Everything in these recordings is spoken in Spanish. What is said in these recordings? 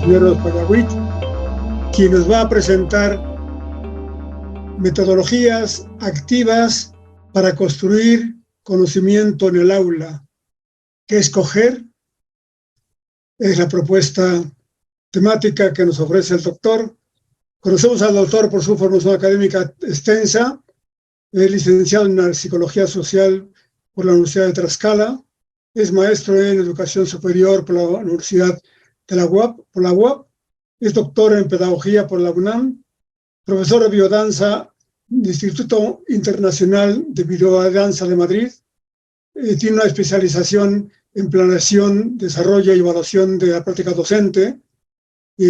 Cisneros Coyagüit, quien nos va a presentar metodologías activas para construir conocimiento en el aula. ¿Qué escoger? Es la propuesta temática que nos ofrece el doctor. Conocemos al doctor por su formación académica extensa. Es licenciado en Psicología Social por la Universidad de Tlaxcala. Es maestro en Educación Superior por la Universidad de la UAP. Es doctor en Pedagogía por la UNAM. Profesor de Biodanza del Instituto Internacional de Biodanza de Madrid. Tiene una especialización en planeación, desarrollo y evaluación de la práctica docente.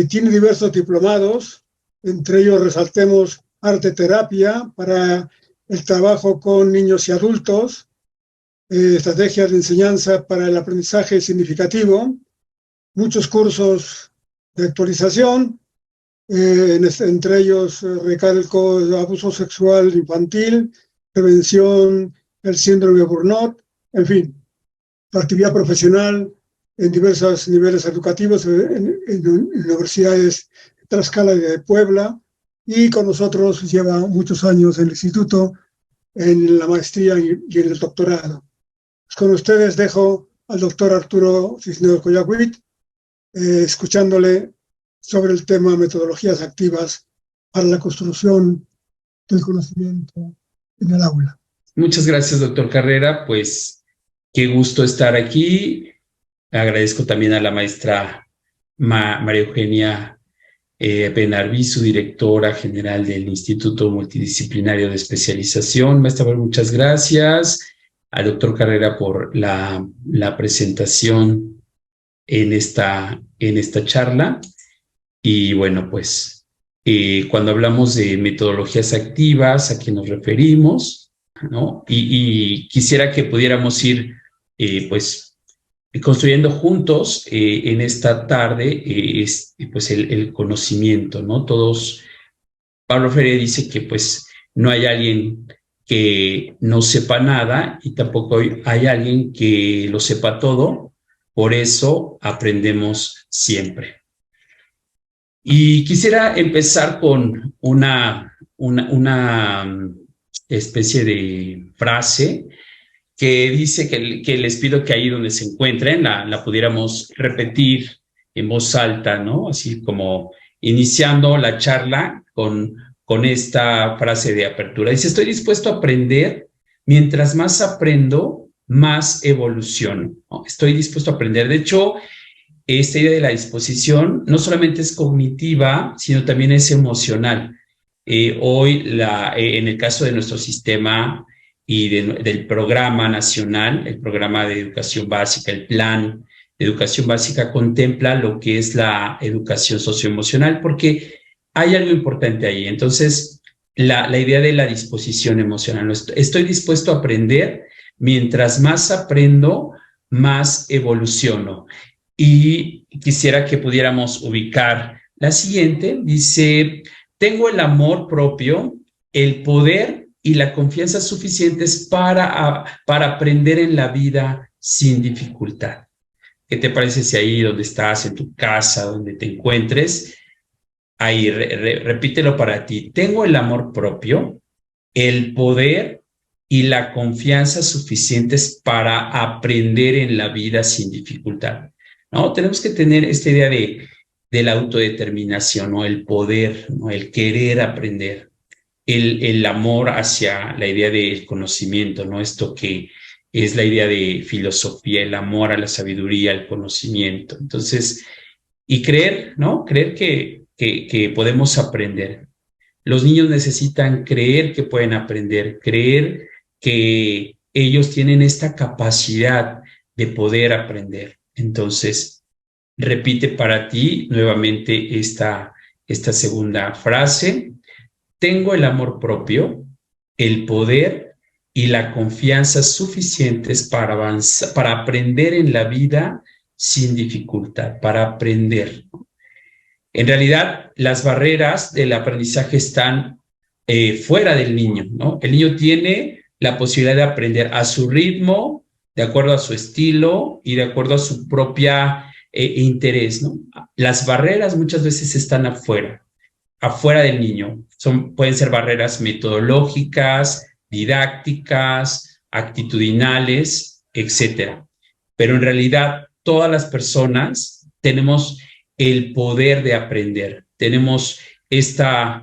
Tiene diversos diplomados, entre ellos resaltemos arte terapia para el trabajo con niños y adultos, estrategias de enseñanza para el aprendizaje significativo, muchos cursos de actualización, entre ellos recalco abuso sexual infantil, prevención del síndrome de Burnout, en fin, actividad profesional en diversos niveles educativos en universidades de Tlaxcala y de Puebla, y con nosotros lleva muchos años en el instituto, en la maestría y en el doctorado. Pues con ustedes dejo al doctor Arturo Cisneros Coyagüit, escuchándole sobre el tema metodologías activas para la construcción del conocimiento en el aula. Muchas gracias, doctor Carrera. Pues qué gusto estar aquí. Agradezco también a la maestra María Eugenia Benarvizu, directora general del Instituto Multidisciplinario de Especialización. Maestra, muchas gracias. Al doctor Carrera por la presentación en esta charla. Y bueno, pues cuando hablamos de metodologías activas, ¿a qué nos referimos? ¿No? Y quisiera que pudiéramos ir pues construyendo juntos en esta tarde pues el conocimiento, ¿no? Pablo Freire dice que pues no hay alguien que no sepa nada y tampoco hay alguien que lo sepa todo, por eso aprendemos siempre. Y quisiera empezar con una especie de frase que dice que les pido que ahí donde se encuentren la pudiéramos repetir en voz alta, ¿no? Así como iniciando la charla con esta frase de apertura. Dice, estoy dispuesto a aprender, mientras más aprendo, más evoluciono, ¿no? Estoy dispuesto a aprender. De hecho, esta idea de la disposición no solamente es cognitiva, sino también es emocional. Hoy, en el caso de nuestro sistema y del programa nacional, el programa de educación básica, el plan de educación básica contempla lo que es la educación socioemocional, porque hay algo importante ahí. Entonces, la idea de la disposición emocional. Estoy dispuesto a aprender, mientras más aprendo, más evoluciono. Y quisiera que pudiéramos ubicar la siguiente. Dice, tengo el amor propio, el poder y la confianza suficientes para aprender en la vida sin dificultad. ¿Qué te parece si ahí donde estás, en tu casa, donde te encuentres, ahí repítelo para ti? Tengo el amor propio, el poder y la confianza suficientes para aprender en la vida sin dificultad. ¿No? Tenemos que tener esta idea de la autodeterminación, ¿no? El poder, ¿no? El querer aprender, el amor hacia la idea del conocimiento, ¿no? Esto que es la idea de filosofía, el amor a la sabiduría, al conocimiento. Entonces, y creer, ¿no? Creer que podemos aprender. Los niños necesitan creer que pueden aprender, creer que ellos tienen esta capacidad de poder aprender. Entonces, repite para ti nuevamente esta segunda frase. Tengo el amor propio, el poder y la confianza suficientes para avanzar, para aprender en la vida sin dificultad, para aprender. En realidad, las barreras del aprendizaje están fuera del niño, ¿no? El niño tiene la posibilidad de aprender a su ritmo, de acuerdo a su estilo y de acuerdo a su propia interés, ¿no? Las barreras muchas veces están afuera del niño. Pueden ser barreras metodológicas, didácticas, actitudinales, etcétera. Pero en realidad todas las personas tenemos el poder de aprender, tenemos esta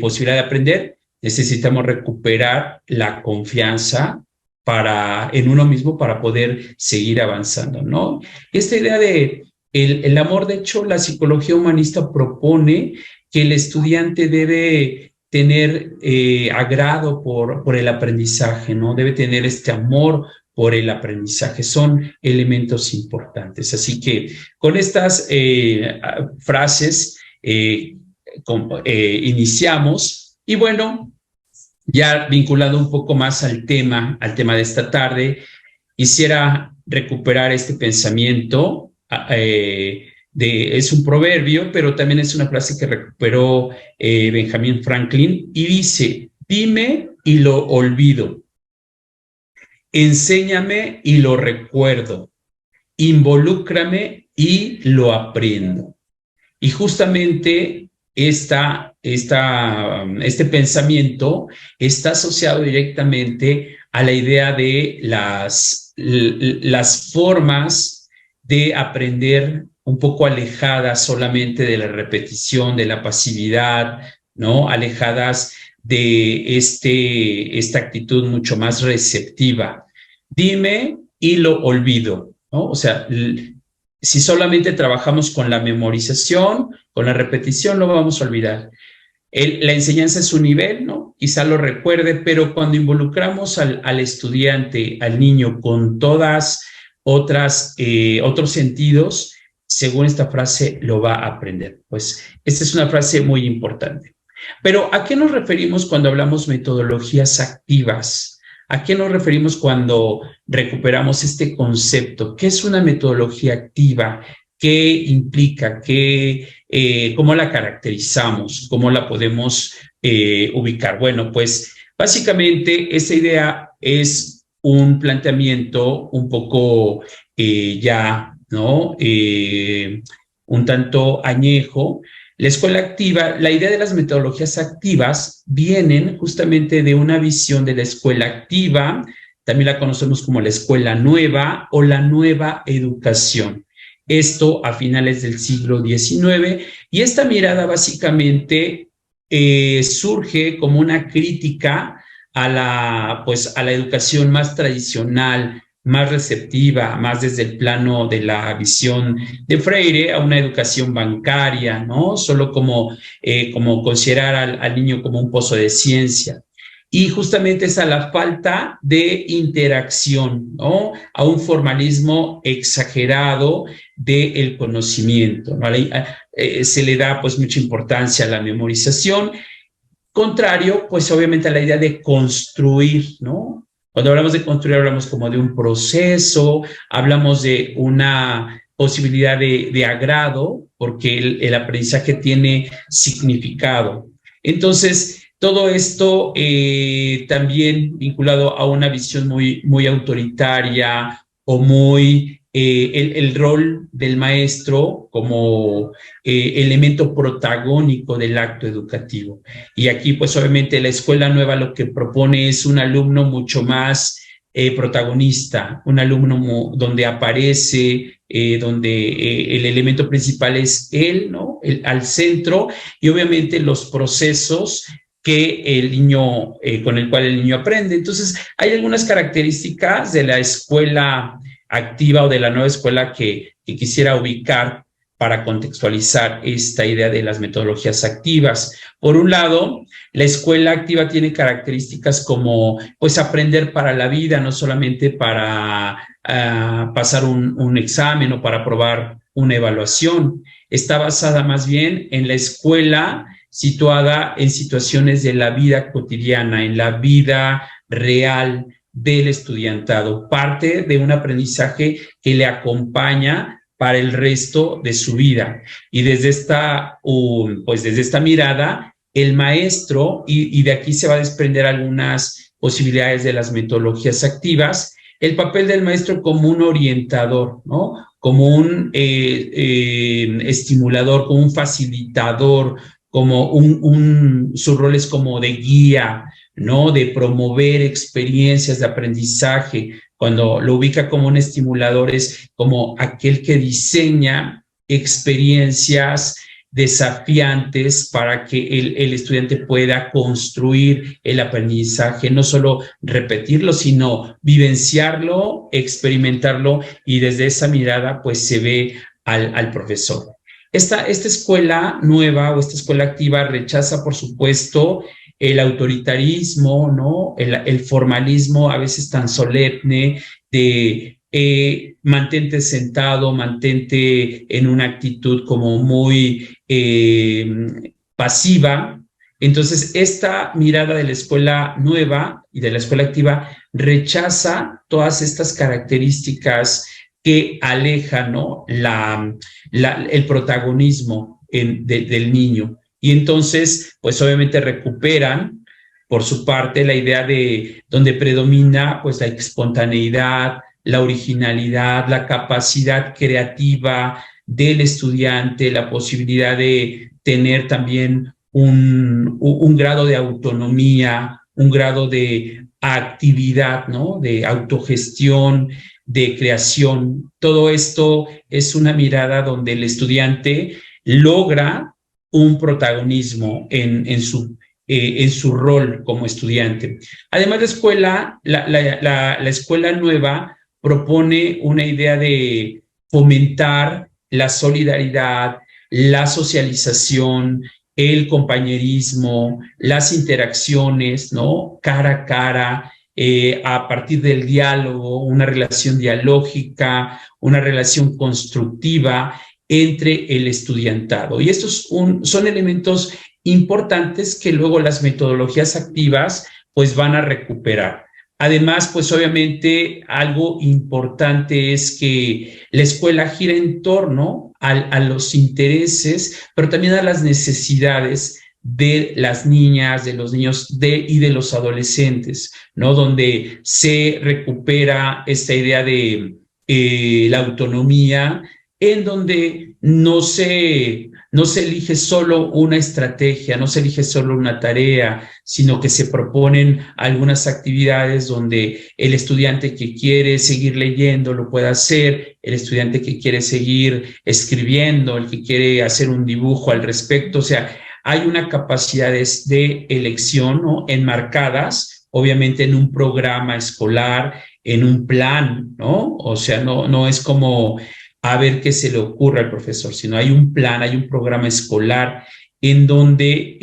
posibilidad de aprender. Necesitamos recuperar la confianza en uno mismo para poder seguir avanzando, ¿no? Esta idea de el amor, de hecho, la psicología humanista propone que el estudiante debe tener agrado por el aprendizaje, ¿no? Debe tener este amor por el aprendizaje. Son elementos importantes. Así que con estas frases iniciamos. Y bueno, ya vinculado un poco más al tema de esta tarde, quisiera recuperar este pensamiento. Es un proverbio, pero también es una frase que recuperó Benjamin Franklin y dice: dime y lo olvido, enséñame y lo recuerdo, involúcrame y lo aprendo. Y justamente este pensamiento está asociado directamente a la idea de las formas de aprender un poco alejadas solamente de la repetición, de la pasividad, ¿no? Alejadas de esta actitud mucho más receptiva. Dime y lo olvido, ¿no? O sea, si solamente trabajamos con la memorización, con la repetición, lo vamos a olvidar. La enseñanza es un nivel, ¿no? Quizá lo recuerde, pero cuando involucramos al estudiante, al niño, con todas otros sentidos, según esta frase, lo va a aprender. Pues esta es una frase muy importante. Pero ¿a qué nos referimos cuando hablamos metodologías activas? ¿A qué nos referimos cuando recuperamos este concepto? ¿Qué es una metodología activa? ¿Qué implica? ¿Cómo la caracterizamos? ¿Cómo la podemos ubicar? Bueno, pues básicamente esta idea es un planteamiento un poco ¿no? Un tanto añejo. La escuela activa, la idea de las metodologías activas vienen justamente de una visión de la escuela activa, también la conocemos como la escuela nueva o la nueva educación. Esto a finales del siglo XIX, y esta mirada básicamente surge como una crítica a la educación más tradicional, más receptiva, más desde el plano de la visión de Freire, a una educación bancaria, ¿no? Solo como considerar al niño como un pozo de ciencia. Y justamente es a la falta de interacción, ¿no? A un formalismo exagerado del conocimiento, ¿no? Se le da pues mucha importancia a la memorización, contrario pues obviamente a la idea de construir, ¿no? Cuando hablamos de construir, hablamos como de un proceso, hablamos de una posibilidad de agrado, porque el aprendizaje tiene significado. Entonces, todo esto también vinculado a una visión muy autoritaria o muy el rol del maestro como elemento protagónico del acto educativo. Y aquí, pues obviamente la escuela nueva lo que propone es un alumno mucho más protagonista, un alumno donde aparece, donde el elemento principal es él, ¿no? Al centro, y obviamente los procesos que el niño, con el cual el niño aprende. Entonces, hay algunas características de la escuela activa o de la nueva escuela que quisiera ubicar para contextualizar esta idea de las metodologías activas. Por un lado, la escuela activa tiene características como pues aprender para la vida, no solamente para pasar un examen o para aprobar una evaluación. Está basada más bien en la escuela situada en situaciones de la vida cotidiana, en la vida real del estudiantado, parte de un aprendizaje que le acompaña para el resto de su vida. Y desde esta mirada, el maestro, y de aquí se va a desprender algunas posibilidades de las metodologías activas, el papel del maestro como un orientador, ¿no? como un estimulador, como un facilitador, como su rol es como de guía, ¿no? De promover experiencias de aprendizaje. Cuando lo ubica como un estimulador es como aquel que diseña experiencias desafiantes para que el estudiante pueda construir el aprendizaje, no solo repetirlo, sino vivenciarlo, experimentarlo, y desde esa mirada pues se ve al profesor. Esta escuela nueva o esta escuela activa rechaza, por supuesto, el autoritarismo, ¿no? El formalismo a veces tan solemne de mantente sentado, mantente en una actitud como muy pasiva. Entonces, esta mirada de la escuela nueva y de la escuela activa rechaza todas estas características que alejan, ¿no? el protagonismo del niño. Y entonces, pues obviamente recuperan, por su parte, la idea de donde predomina pues la espontaneidad, la originalidad, la capacidad creativa del estudiante, la posibilidad de tener también un grado de autonomía, un grado de actividad, ¿no? De autogestión, de creación. Todo esto es una mirada donde el estudiante logra un protagonismo en su rol como estudiante. Además, la escuela nueva propone una idea de fomentar la solidaridad, la socialización, el compañerismo, las interacciones, ¿no? Cara a cara, a partir del diálogo, una relación dialógica, una relación constructiva entre el estudiantado. Y estos son elementos importantes que luego las metodologías activas pues van a recuperar. Además, pues obviamente algo importante es que la escuela gira en torno a los intereses, pero también a las necesidades de las niñas, de los niños y de los adolescentes, ¿no? Donde se recupera esta idea de la autonomía, en donde no se elige solo una estrategia, no se elige solo una tarea, sino que se proponen algunas actividades donde el estudiante que quiere seguir leyendo lo pueda hacer, el estudiante que quiere seguir escribiendo, el que quiere hacer un dibujo al respecto. O sea, hay una capacidad de elección, ¿no? Enmarcadas, obviamente, en un programa escolar, en un plan, ¿no? O sea, no es como a ver qué se le ocurre al profesor, sino hay un plan, hay un programa escolar en donde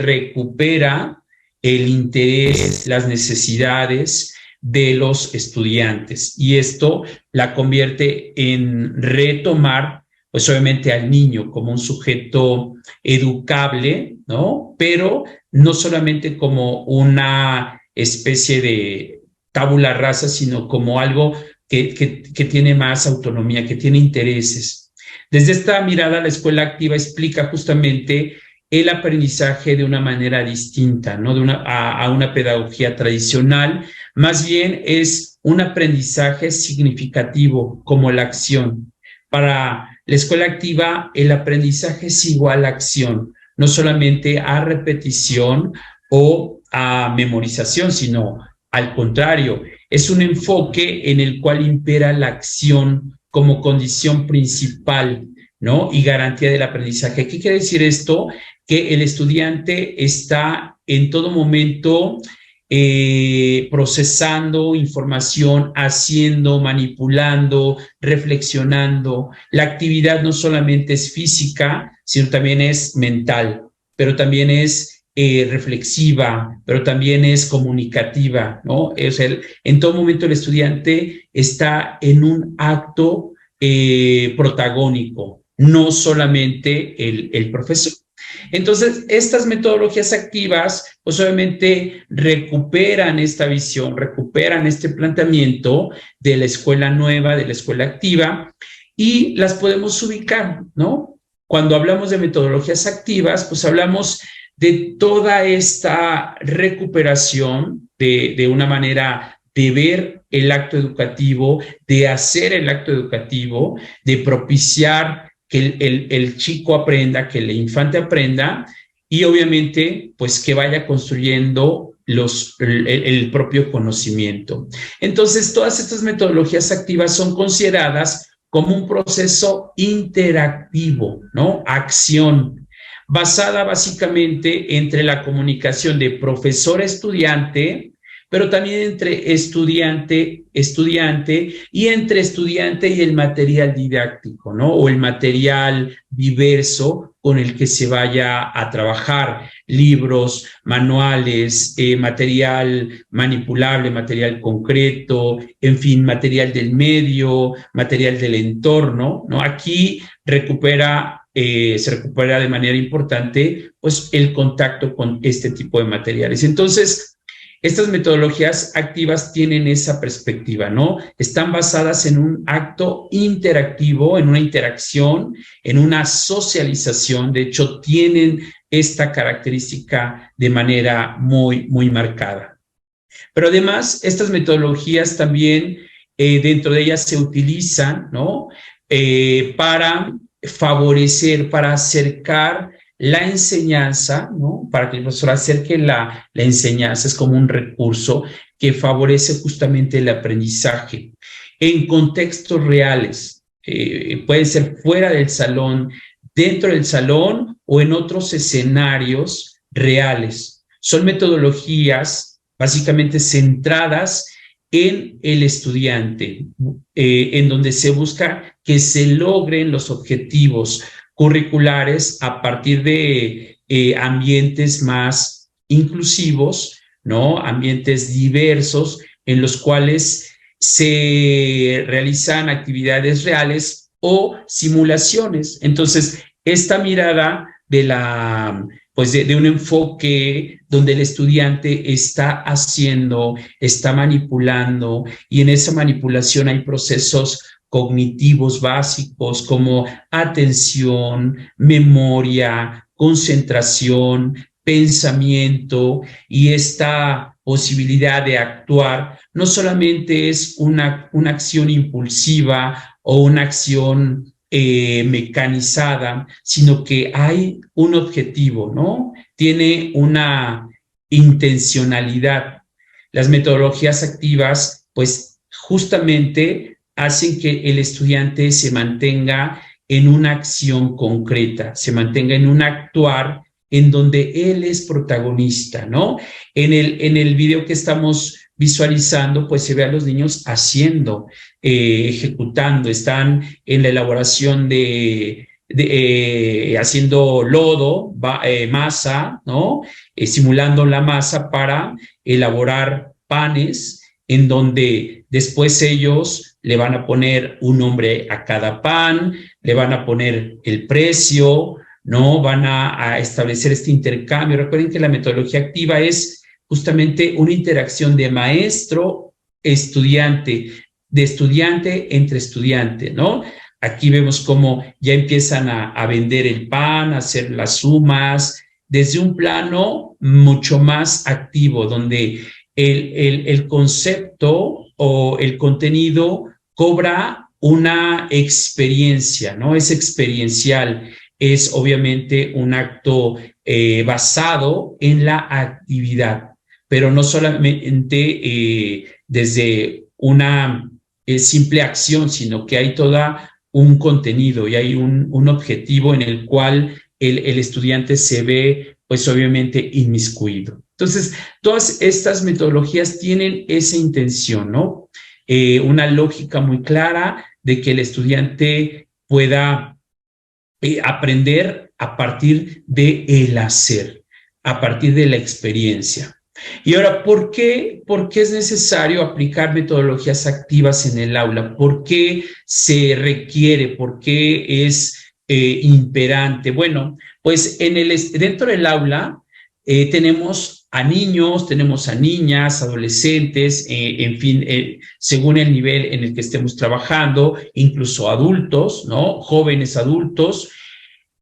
recupera el interés, las necesidades de los estudiantes, y esto la convierte en retomar, pues obviamente al niño como un sujeto educable, ¿no? Pero no solamente como una especie de tabula rasa, sino como algo que tiene más autonomía, que tiene intereses. Desde esta mirada, la escuela activa explica justamente el aprendizaje de una manera distinta, ¿no? A una pedagogía tradicional. Más bien es un aprendizaje significativo, como la acción. Para la escuela activa, el aprendizaje es igual a acción, no solamente a repetición o a memorización, sino al contrario, es un enfoque en el cual impera la acción como condición principal, ¿no? Y garantía del aprendizaje. ¿Qué quiere decir esto? Que el estudiante está en todo momento procesando información, haciendo, manipulando, reflexionando. La actividad no solamente es física, sino también es mental, pero también es reflexiva, pero también es comunicativa, ¿no? En todo momento el estudiante está en un acto protagónico, no solamente el profesor. Entonces, estas metodologías activas, pues obviamente recuperan esta visión, recuperan este planteamiento de la escuela nueva, de la escuela activa, y las podemos ubicar, ¿no? Cuando hablamos de metodologías activas, pues hablamos de toda esta recuperación de una manera de ver el acto educativo, de hacer el acto educativo, de propiciar que el chico aprenda, que el infante aprenda, y obviamente, pues que vaya construyendo el propio conocimiento. Entonces, todas estas metodologías activas son consideradas como un proceso interactivo, ¿no? Acción, basada básicamente entre la comunicación de profesor-estudiante, pero también entre estudiante y entre estudiante y el material didáctico, ¿no? O el material diverso con el que se vaya a trabajar, libros, manuales, material manipulable, material concreto, en fin, material del medio, material del entorno, ¿no? Aquí se recupera de manera importante, pues, el contacto con este tipo de materiales. Entonces, estas metodologías activas tienen esa perspectiva, ¿no? Están basadas en un acto interactivo, en una interacción, en una socialización. De hecho, tienen esta característica de manera muy, muy marcada. Pero además, estas metodologías también, dentro de ellas se utilizan, ¿no? Para favorecer, para acercar la enseñanza, ¿no? Para que el profesor acerque la enseñanza, es como un recurso que favorece justamente el aprendizaje en contextos reales. Puede ser fuera del salón, dentro del salón o en otros escenarios reales. Son metodologías básicamente centradas en el estudiante, en donde se busca que se logren los objetivos curriculares a partir de ambientes más inclusivos, ¿no? Ambientes diversos en los cuales se realizan actividades reales o simulaciones. Entonces, esta mirada de un enfoque donde el estudiante está haciendo, está manipulando, y en esa manipulación hay procesos cognitivos básicos como atención, memoria, concentración, pensamiento, y esta posibilidad de actuar no solamente es una acción impulsiva o una acción mecanizada, sino que hay un objetivo, ¿no? Tiene una intencionalidad. Las metodologías activas, pues justamente hacen que el estudiante se mantenga en una acción concreta, se mantenga en un actuar en donde él es protagonista, ¿no? En el video que estamos visualizando, pues se ve a los niños haciendo, ejecutando, están en la elaboración haciendo lodo, masa, ¿no? Simulando la masa para elaborar panes, en donde después ellos le van a poner un nombre a cada pan, le van a poner el precio, ¿no? Van a establecer este intercambio. Recuerden que la metodología activa es justamente una interacción de maestro-estudiante, de estudiante entre estudiante, ¿no? Aquí vemos cómo ya empiezan a vender el pan, a hacer las sumas, desde un plano mucho más activo, donde el concepto o el contenido cobra una experiencia, ¿no? Es experiencial, es obviamente un acto basado en la actividad, pero no solamente desde una simple acción, sino que hay toda un contenido y hay un objetivo en el cual el estudiante se ve, pues obviamente, inmiscuido. Entonces, todas estas metodologías tienen esa intención, ¿no? Una lógica muy clara de que el estudiante pueda aprender a partir del hacer, a partir de la experiencia. Y ahora, ¿por qué es necesario aplicar metodologías activas en el aula? ¿Por qué se requiere? ¿Por qué es imperante? Bueno, pues dentro del aula tenemos a niños, tenemos a niñas, adolescentes, en fin, según el nivel en el que estemos trabajando, incluso adultos, ¿no? Jóvenes adultos.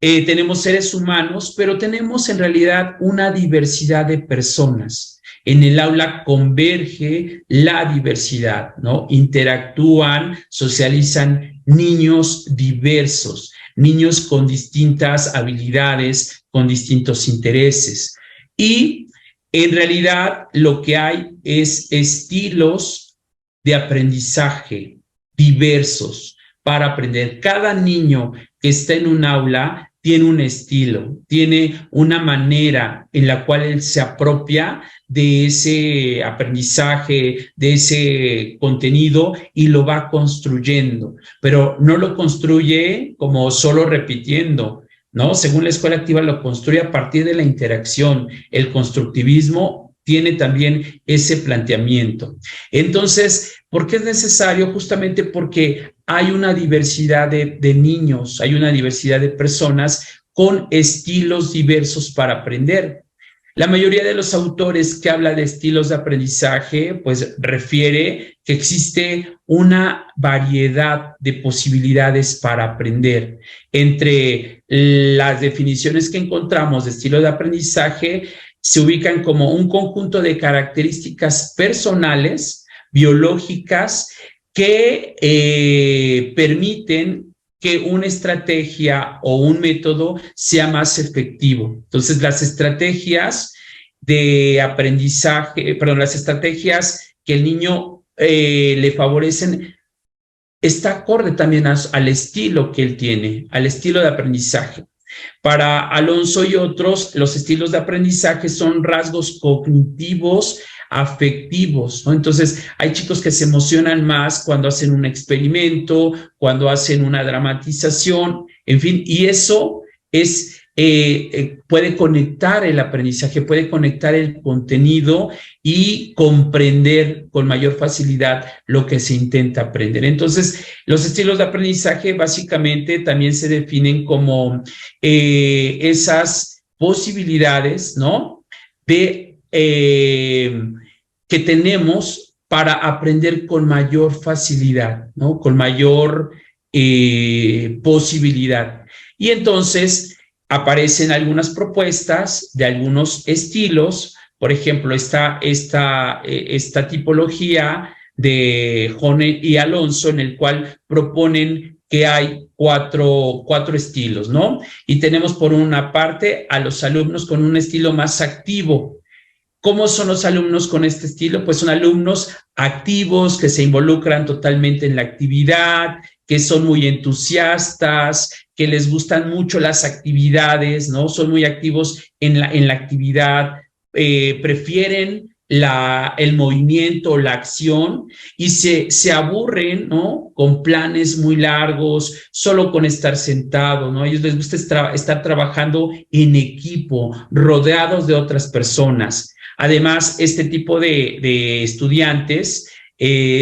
tenemos seres humanos, pero tenemos en realidad una diversidad de personas. En el aula converge la diversidad, ¿no? Interactúan, socializan niños diversos, niños con distintas habilidades, con distintos intereses. Y en realidad lo que hay es estilos de aprendizaje diversos para aprender. Cada niño que está en un aula tiene un estilo, tiene una manera en la cual él se apropia de ese aprendizaje, de ese contenido y lo va construyendo, pero no lo construye como solo repitiendo, ¿no? Según la escuela activa lo construye a partir de la interacción. El constructivismo tiene también ese planteamiento. Entonces, ¿por qué es necesario? Justamente porque hay una diversidad de niños, hay una diversidad de personas con estilos diversos para aprender. La mayoría de los autores que habla de estilos de aprendizaje, pues refiere que existe una variedad de posibilidades para aprender. Entre las definiciones que encontramos de estilo de aprendizaje, se ubican como un conjunto de características personales, biológicas, que permiten que una estrategia o un método sea más efectivo. Entonces, las estrategias de aprendizaje, perdón, las estrategias que el niño le favorecen, está acorde también al estilo que él tiene, al estilo de aprendizaje. Para Alonso y otros, los estilos de aprendizaje son rasgos cognitivos, afectivos, ¿no? Entonces, hay chicos que se emocionan más cuando hacen un experimento, cuando hacen una dramatización, en fin, y eso es, puede conectar el aprendizaje, puede conectar el contenido y comprender con mayor facilidad lo que se intenta aprender. Entonces, los estilos de aprendizaje básicamente también se definen como esas posibilidades, ¿no? Que tenemos para aprender con mayor facilidad, ¿no? Con mayor posibilidad. Y entonces aparecen algunas propuestas de algunos estilos. Por ejemplo, esta tipología de Jone y Alonso, en el cual proponen que hay cuatro estilos, ¿no? Y tenemos por una parte a los alumnos con un estilo más activo. ¿Cómo son los alumnos con este estilo? Pues son alumnos activos que se involucran totalmente en la actividad, que son muy entusiastas, que les gustan mucho las actividades, ¿no? Son muy activos en la actividad, prefieren el movimiento, la acción, y se aburren, ¿no? Con planes muy largos, solo con estar sentado, ¿no? A ellos les gusta estar trabajando en equipo, rodeados de otras personas. Además, este tipo de estudiantes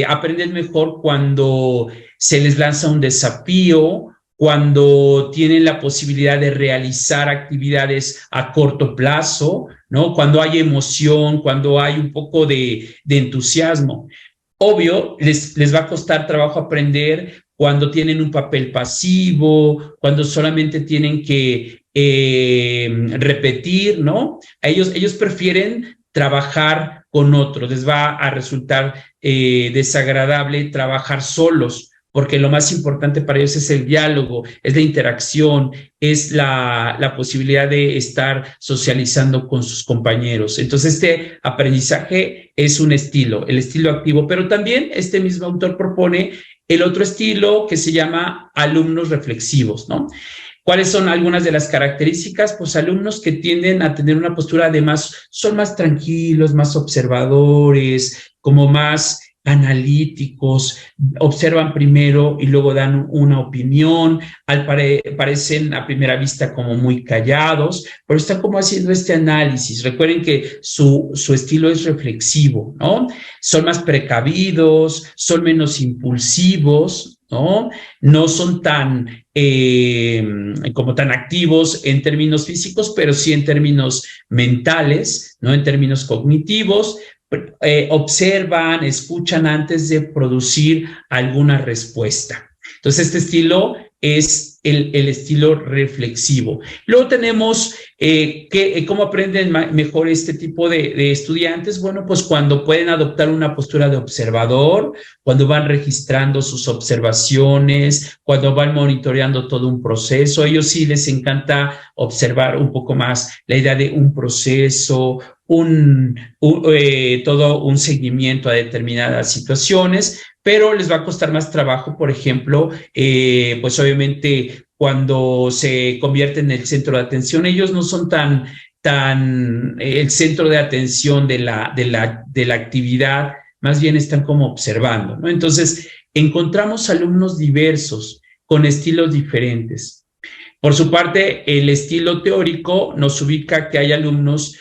aprenden mejor cuando se les lanza un desafío, cuando tienen la posibilidad de realizar actividades a corto plazo, ¿no? Cuando hay emoción, cuando hay un poco de entusiasmo. Obvio, les va a costar trabajo aprender cuando tienen un papel pasivo, cuando solamente tienen que repetir, ¿no? Ellos prefieren trabajar con otros, les va a resultar desagradable trabajar solos, porque lo más importante para ellos es el diálogo, es la interacción, es la posibilidad de estar socializando con sus compañeros. Entonces, este aprendizaje es un estilo, el estilo activo, pero también este mismo autor propone el otro estilo que se llama alumnos reflexivos, ¿no? ¿Cuáles son algunas de las características? Pues alumnos que tienden a tener una postura son más tranquilos, más observadores, como más analíticos, observan primero y luego dan una opinión, parecen a primera vista como muy callados, pero están como haciendo este análisis. Recuerden que su estilo es reflexivo, ¿no? Son más precavidos, son menos impulsivos, ¿no? No son tan activos en términos físicos, pero sí en términos mentales, ¿no? En términos cognitivos. Observan, escuchan antes de producir alguna respuesta. Entonces, este estilo es el estilo reflexivo. Luego tenemos cómo aprenden mejor este tipo de estudiantes. Bueno, pues cuando pueden adoptar una postura de observador, cuando van registrando sus observaciones, cuando van monitoreando todo un proceso. A ellos sí les encanta observar un poco más la idea de un proceso, todo un seguimiento a determinadas situaciones, pero les va a costar más trabajo, por ejemplo, pues obviamente cuando se convierte en el centro de atención, ellos no son tan el centro de atención de la actividad, más bien están como observando, ¿no? Entonces, encontramos alumnos diversos, con estilos diferentes. Por su parte, el estilo teórico nos ubica que hay alumnos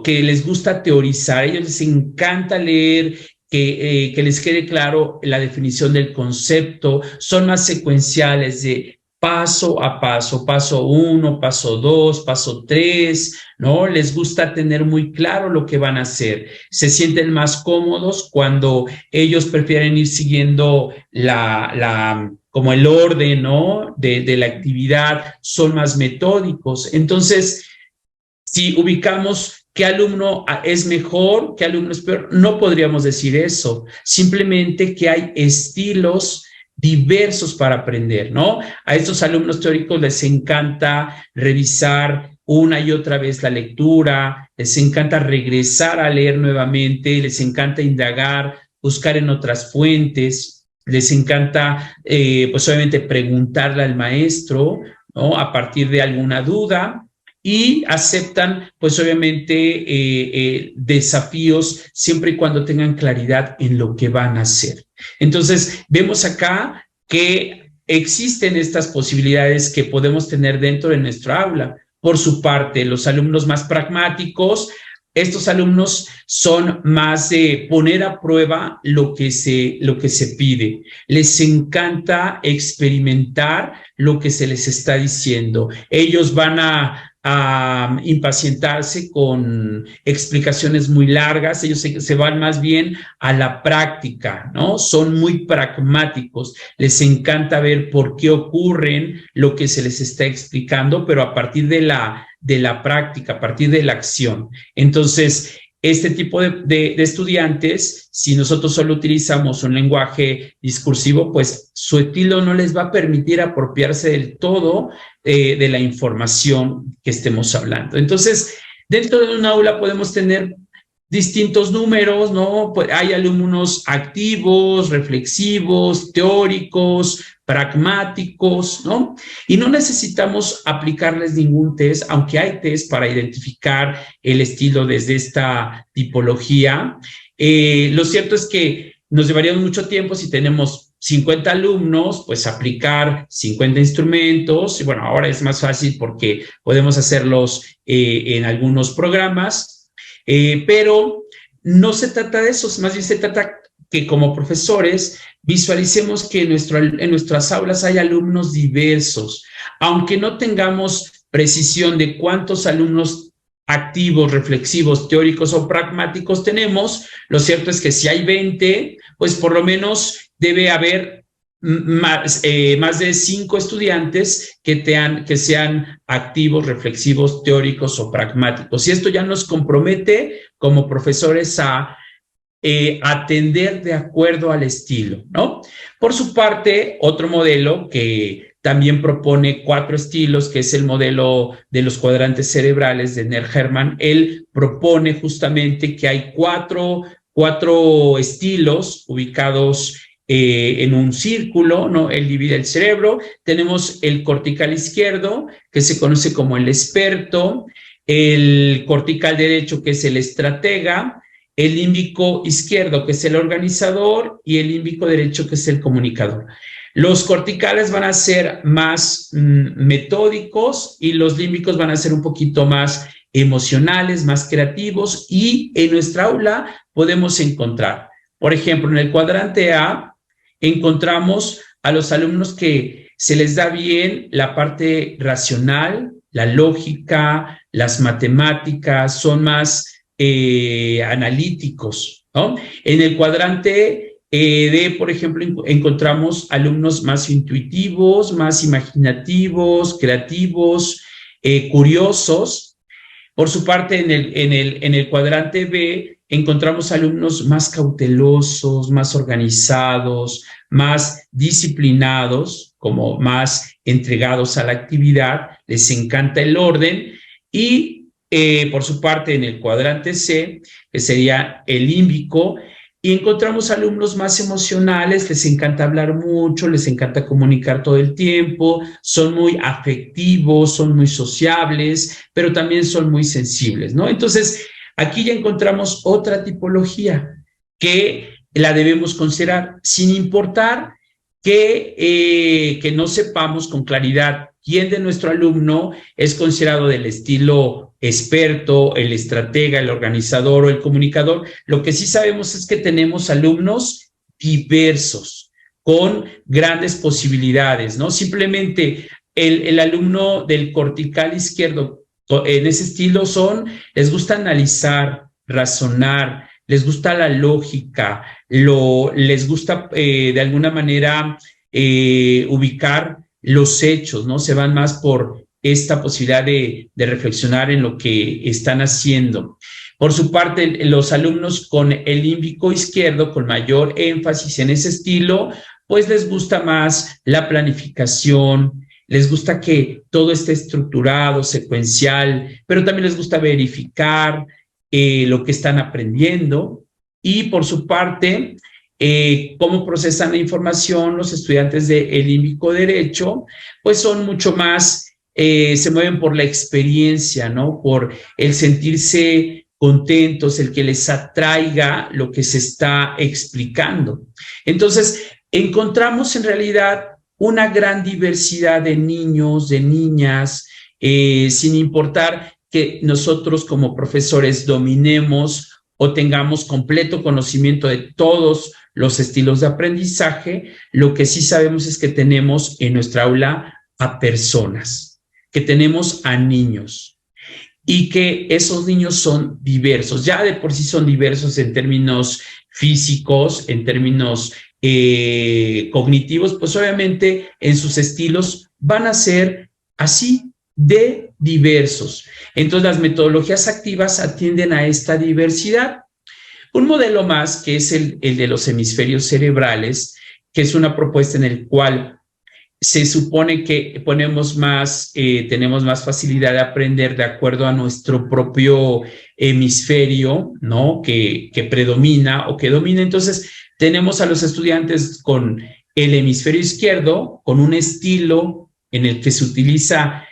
que les gusta teorizar, a ellos les encanta leer, que les quede claro la definición del concepto, son más secuenciales de paso a paso, paso 1, paso 2, paso 3, ¿no? Les gusta tener muy claro lo que van a hacer. Se sienten más cómodos cuando ellos prefieren ir siguiendo como el orden, ¿no? de la actividad, son más metódicos. Entonces, si ubicamos qué alumno es mejor, qué alumno es peor, no podríamos decir eso. Simplemente que hay estilos diversos para aprender, ¿no? A estos alumnos teóricos les encanta revisar una y otra vez la lectura, les encanta regresar a leer nuevamente, les encanta indagar, buscar en otras fuentes, les encanta, pues obviamente, preguntarle al maestro, ¿no? A partir de alguna duda, y aceptan, pues obviamente, desafíos siempre y cuando tengan claridad en lo que van a hacer. Entonces, vemos acá que existen estas posibilidades que podemos tener dentro de nuestra aula. Por su parte, los alumnos más pragmáticos, estos alumnos son más de poner a prueba lo que se pide. Les encanta experimentar lo que se les está diciendo. Ellos van a impacientarse con explicaciones muy largas, ellos se van más bien a la práctica, ¿no? Son muy pragmáticos, les encanta ver por qué ocurren lo que se les está explicando, pero a partir de la práctica, a partir de la acción. Entonces, este tipo de estudiantes, si nosotros solo utilizamos un lenguaje discursivo, pues su estilo no les va a permitir apropiarse del todo de la información que estemos hablando. Entonces, dentro de un aula podemos tener distintos números, ¿no? Pues hay alumnos activos, reflexivos, teóricos, pragmáticos, ¿no? Y no necesitamos aplicarles ningún test, aunque hay test para identificar el estilo desde esta tipología. Lo cierto es que nos llevaría mucho tiempo si tenemos 50 alumnos, pues aplicar 50 instrumentos. Y bueno, ahora es más fácil porque podemos hacerlos en algunos programas, pero no se trata de eso, más bien se trata que como profesores visualicemos que en nuestras aulas hay alumnos diversos, aunque no tengamos precisión de cuántos alumnos activos, reflexivos, teóricos o pragmáticos tenemos. Lo cierto es que si hay 20, pues por lo menos debe haber más de 5 estudiantes que sean activos, reflexivos, teóricos o pragmáticos. Y esto ya nos compromete como profesores a atender de acuerdo al estilo, ¿no? Por su parte, otro modelo que también propone 4 estilos, que es el modelo de los cuadrantes cerebrales de Nerd-Hermann. Él propone justamente que hay cuatro estilos ubicados en un círculo, ¿no? Él divide el cerebro. Tenemos el cortical izquierdo, que se conoce como el experto, el cortical derecho, que es el estratega, el límbico izquierdo, que es el organizador, y el límbico derecho, que es el comunicador. Los corticales van a ser más metódicos y los límbicos van a ser un poquito más emocionales, más creativos, y en nuestra aula podemos encontrar, por ejemplo, en el cuadrante A encontramos a los alumnos que se les da bien la parte racional, la lógica, las matemáticas, son más analíticos, ¿no? En el cuadrante Por ejemplo, encontramos alumnos más intuitivos, más imaginativos, creativos, curiosos. Por su parte, en el cuadrante B, encontramos alumnos más cautelosos, más organizados, más disciplinados, como más entregados a la actividad, les encanta el orden. Y por su parte, en el cuadrante C, que sería el límbico, y encontramos alumnos más emocionales, les encanta hablar mucho, les encanta comunicar todo el tiempo, son muy afectivos, son muy sociables, pero también son muy sensibles, ¿no? Entonces, aquí ya encontramos otra tipología que la debemos considerar, sin importar que no sepamos con claridad quién de nuestro alumno es considerado del estilo experto, el estratega, el organizador o el comunicador. Lo que sí sabemos es que tenemos alumnos diversos, con grandes posibilidades, ¿no? Simplemente el alumno del cortical izquierdo en ese estilo les gusta analizar, razonar, les gusta la lógica, les gusta de alguna manera ubicar los hechos, ¿no? Se van más por esta posibilidad de reflexionar en lo que están haciendo. Por su parte, los alumnos con el límbico izquierdo, con mayor énfasis en ese estilo, pues les gusta más la planificación, les gusta que todo esté estructurado, secuencial, pero también les gusta verificar lo que están aprendiendo. Y por su parte, cómo procesan la información los estudiantes del límbico derecho, pues son mucho más, se mueven por la experiencia, ¿no? Por el sentirse contentos, el que les atraiga lo que se está explicando. Entonces, encontramos en realidad una gran diversidad de niños, de niñas, sin importar que nosotros como profesores dominemos o tengamos completo conocimiento de todos los estilos de aprendizaje. Lo que sí sabemos es que tenemos en nuestra aula a personas, que tenemos a niños y que esos niños son diversos. Ya de por sí son diversos en términos físicos, en términos cognitivos, pues obviamente en sus estilos van a ser así de diversos. Entonces las metodologías activas atienden a esta diversidad. Un modelo más, que es el de los hemisferios cerebrales, que es una propuesta en el cual se supone que tenemos más facilidad de aprender de acuerdo a nuestro propio hemisferio, ¿no? Que predomina o que domina. Entonces, tenemos a los estudiantes con el hemisferio izquierdo, con un estilo en el que se utiliza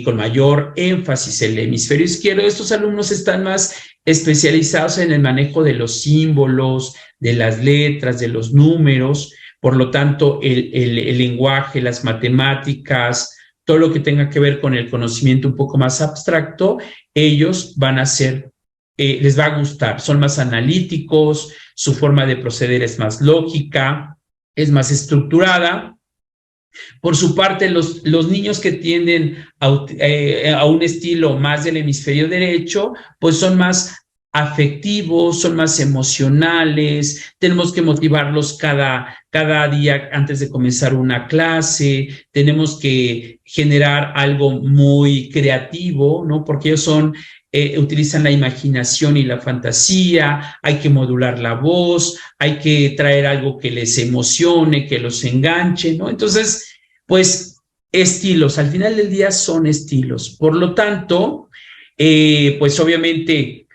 con mayor énfasis el hemisferio izquierdo. Estos alumnos están más especializados en el manejo de los símbolos, de las letras, de los números. Por lo tanto, el lenguaje, las matemáticas, todo lo que tenga que ver con el conocimiento un poco más abstracto, ellos van a ser, les va a gustar, son más analíticos, su forma de proceder es más lógica, es más estructurada. Por su parte, los niños que tienden a un estilo más del hemisferio derecho, pues son más afectivos, son más emocionales, tenemos que motivarlos cada día antes de comenzar una clase, tenemos que generar algo muy creativo, ¿no? Porque ellos utilizan la imaginación y la fantasía, hay que modular la voz, hay que traer algo que les emocione, que los enganche, ¿no? Entonces, pues estilos, al final del día son estilos. Por lo tanto, pues obviamente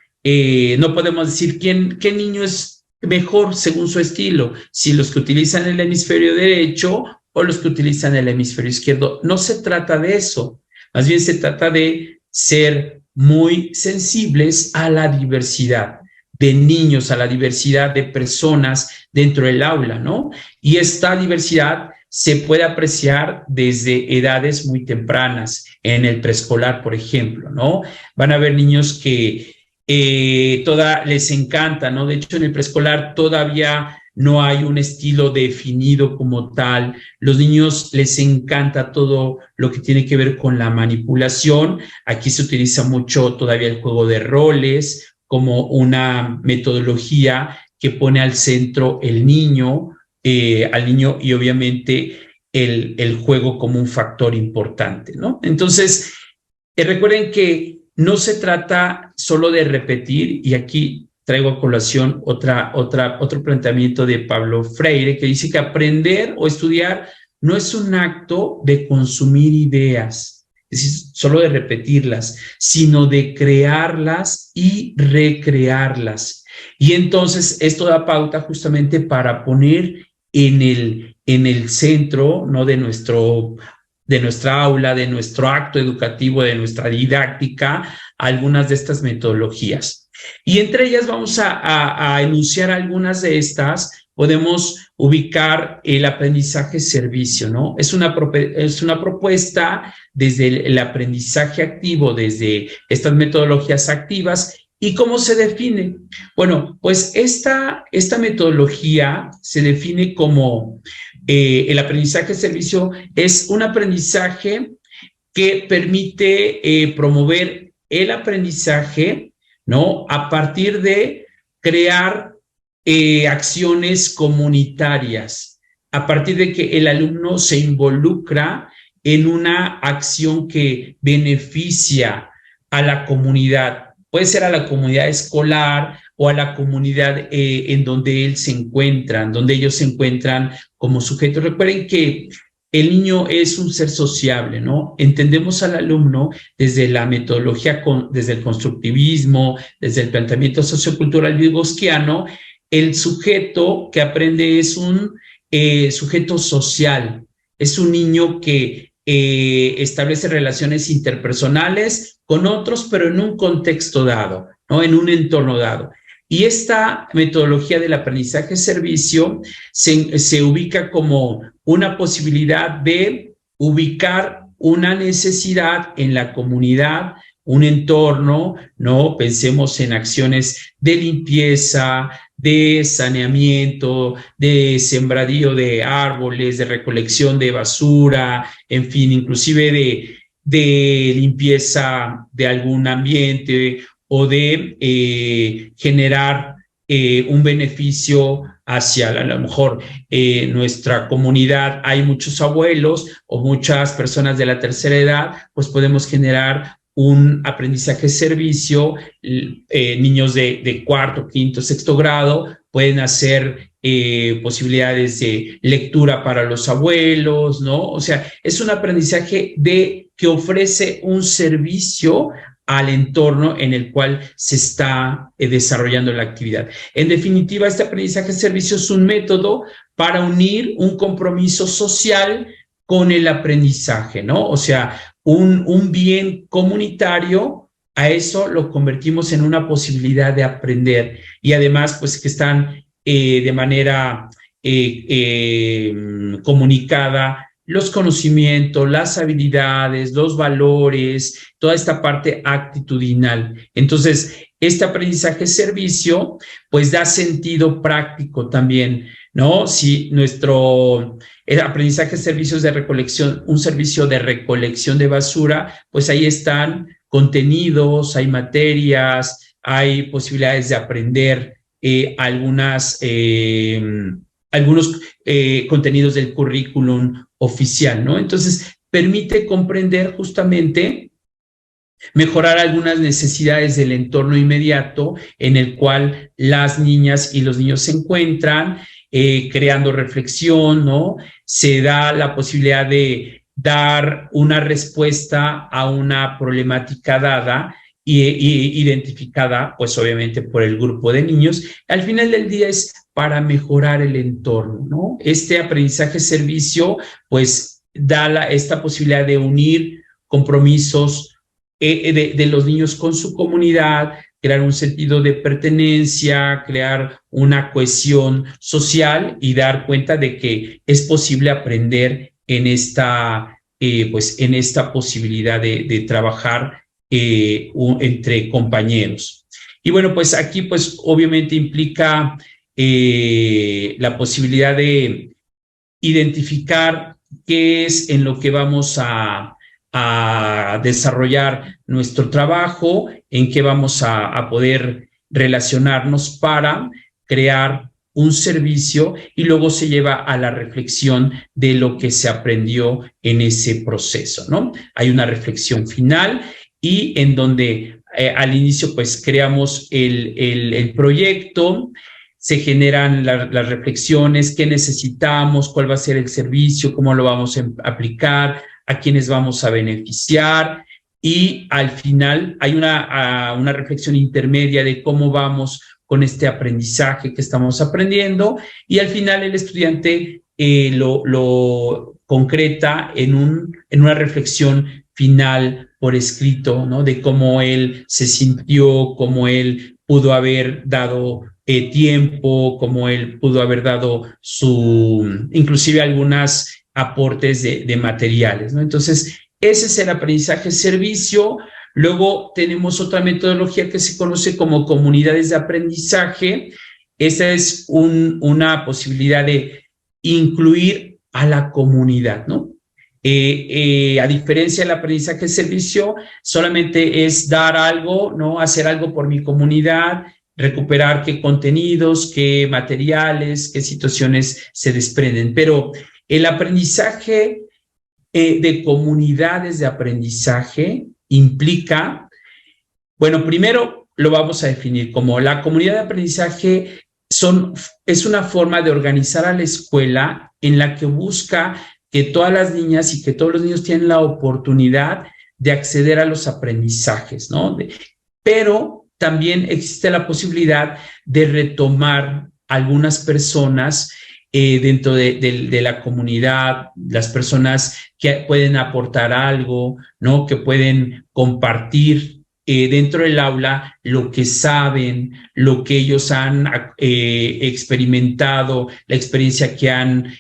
no podemos decir qué niño es mejor según su estilo, si los que utilizan el hemisferio derecho o los que utilizan el hemisferio izquierdo. No se trata de eso, más bien se trata de ser muy sensibles a la diversidad de niños, a la diversidad de personas dentro del aula, ¿no? Y esta diversidad se puede apreciar desde edades muy tempranas, en el preescolar, por ejemplo, ¿no? Van a haber niños que les encanta, ¿no? De hecho, en el preescolar todavía no hay un estilo definido como tal. Los niños les encanta todo lo que tiene que ver con la manipulación. Aquí se utiliza mucho todavía el juego de roles como una metodología que pone al centro el niño, al niño y obviamente el juego como un factor importante, ¿no? Entonces, recuerden que no se trata solo de repetir, y aquí traigo a colación otro planteamiento de Pablo Freire, que dice que aprender o estudiar no es un acto de consumir ideas, es decir, solo de repetirlas, sino de crearlas y recrearlas. Y entonces esto da pauta justamente para poner en el centro, ¿no?, de nuestra aula, de nuestro acto educativo, de nuestra didáctica, algunas de estas metodologías. Y entre ellas vamos a enunciar algunas de estas. Podemos ubicar el aprendizaje-servicio, ¿no? Es una propuesta desde el aprendizaje activo, desde estas metodologías activas. ¿Y cómo se define? Bueno, pues esta metodología se define como el aprendizaje-servicio es un aprendizaje que permite promover el aprendizaje, ¿no?, a partir de crear acciones comunitarias, a partir de que el alumno se involucra en una acción que beneficia a la comunidad. Puede ser a la comunidad escolar o a la comunidad en donde ellos se encuentran como sujetos. Recuerden que el niño es un ser sociable, ¿no? Entendemos al alumno desde la metodología, desde el constructivismo, desde el planteamiento sociocultural vygotsquiano. El sujeto que aprende es un sujeto social, es un niño que establece relaciones interpersonales con otros, pero en un contexto dado, ¿no?, en un entorno dado. Y esta metodología del aprendizaje-servicio se ubica como una posibilidad de ubicar una necesidad en la comunidad, un entorno, ¿no? Pensemos en acciones de limpieza, de saneamiento, de sembradío de árboles, de recolección de basura, en fin, inclusive de limpieza de algún ambiente o de generar un beneficio hacia a lo mejor nuestra comunidad. Hay muchos abuelos o muchas personas de la tercera edad, pues podemos generar un aprendizaje-servicio. Niños de cuarto, quinto, sexto grado pueden hacer posibilidades de lectura para los abuelos, ¿no? O sea, es un aprendizaje que ofrece un servicio al entorno en el cual se está desarrollando la actividad. En definitiva, este aprendizaje-servicio es un método para unir un compromiso social con el aprendizaje, ¿no? O sea, un bien comunitario, a eso lo convertimos en una posibilidad de aprender, y además, pues, que están de manera comunicada los conocimientos, las habilidades, los valores, toda esta parte actitudinal. Entonces, este aprendizaje-servicio, pues, da sentido práctico también, ¿no? Si el aprendizaje-servicio es de recolección, un servicio de recolección de basura, pues ahí están contenidos, hay materias, hay posibilidades de aprender algunos contenidos del currículum oficial, ¿no? Entonces, permite comprender justamente, mejorar algunas necesidades del entorno inmediato en el cual las niñas y los niños se encuentran, creando reflexión, ¿no? Se da la posibilidad de dar una respuesta a una problemática dada y identificada, pues obviamente por el grupo de niños. Al final del día es para mejorar el entorno, ¿no? Este aprendizaje-servicio, pues, da esta posibilidad de unir compromisos de los niños con su comunidad, crear un sentido de pertenencia, crear una cohesión social y dar cuenta de que es posible aprender en esta posibilidad de trabajar entre compañeros. Y bueno, pues aquí, pues, obviamente implica la posibilidad de identificar qué es en lo que vamos a desarrollar nuestro trabajo, en qué vamos a poder relacionarnos para crear un servicio y luego se lleva a la reflexión de lo que se aprendió en ese proceso, ¿no? Hay una reflexión final y en donde al inicio pues creamos el proyecto, se generan las reflexiones, qué necesitamos, cuál va a ser el servicio, cómo lo vamos a aplicar, a quiénes vamos a beneficiar, y al final hay una reflexión intermedia de cómo vamos con este aprendizaje que estamos aprendiendo, y al final el estudiante lo concreta en una reflexión final por escrito, ¿no? De cómo él se sintió, cómo él pudo haber dado tiempo, cómo él pudo haber dado inclusive algunos aportes de materiales, ¿no? Entonces, ese es el aprendizaje-servicio. Luego tenemos otra metodología que se conoce como comunidades de aprendizaje. Esta es una posibilidad de incluir a la comunidad, ¿no? A diferencia del aprendizaje-servicio, solamente es dar algo, ¿no? Hacer algo por mi comunidad, recuperar qué contenidos, qué materiales, qué situaciones se desprenden. Pero el aprendizaje de comunidades de aprendizaje implica, bueno, primero lo vamos a definir como la comunidad de aprendizaje es una forma de organizar a la escuela en la que busca que todas las niñas y que todos los niños tienen la oportunidad de acceder a los aprendizajes, ¿no? Pero también existe la posibilidad de retomar algunas personas dentro de la comunidad, las personas que pueden aportar algo, ¿no? Que pueden compartir dentro del aula lo que saben, lo que ellos han experimentado, la experiencia que han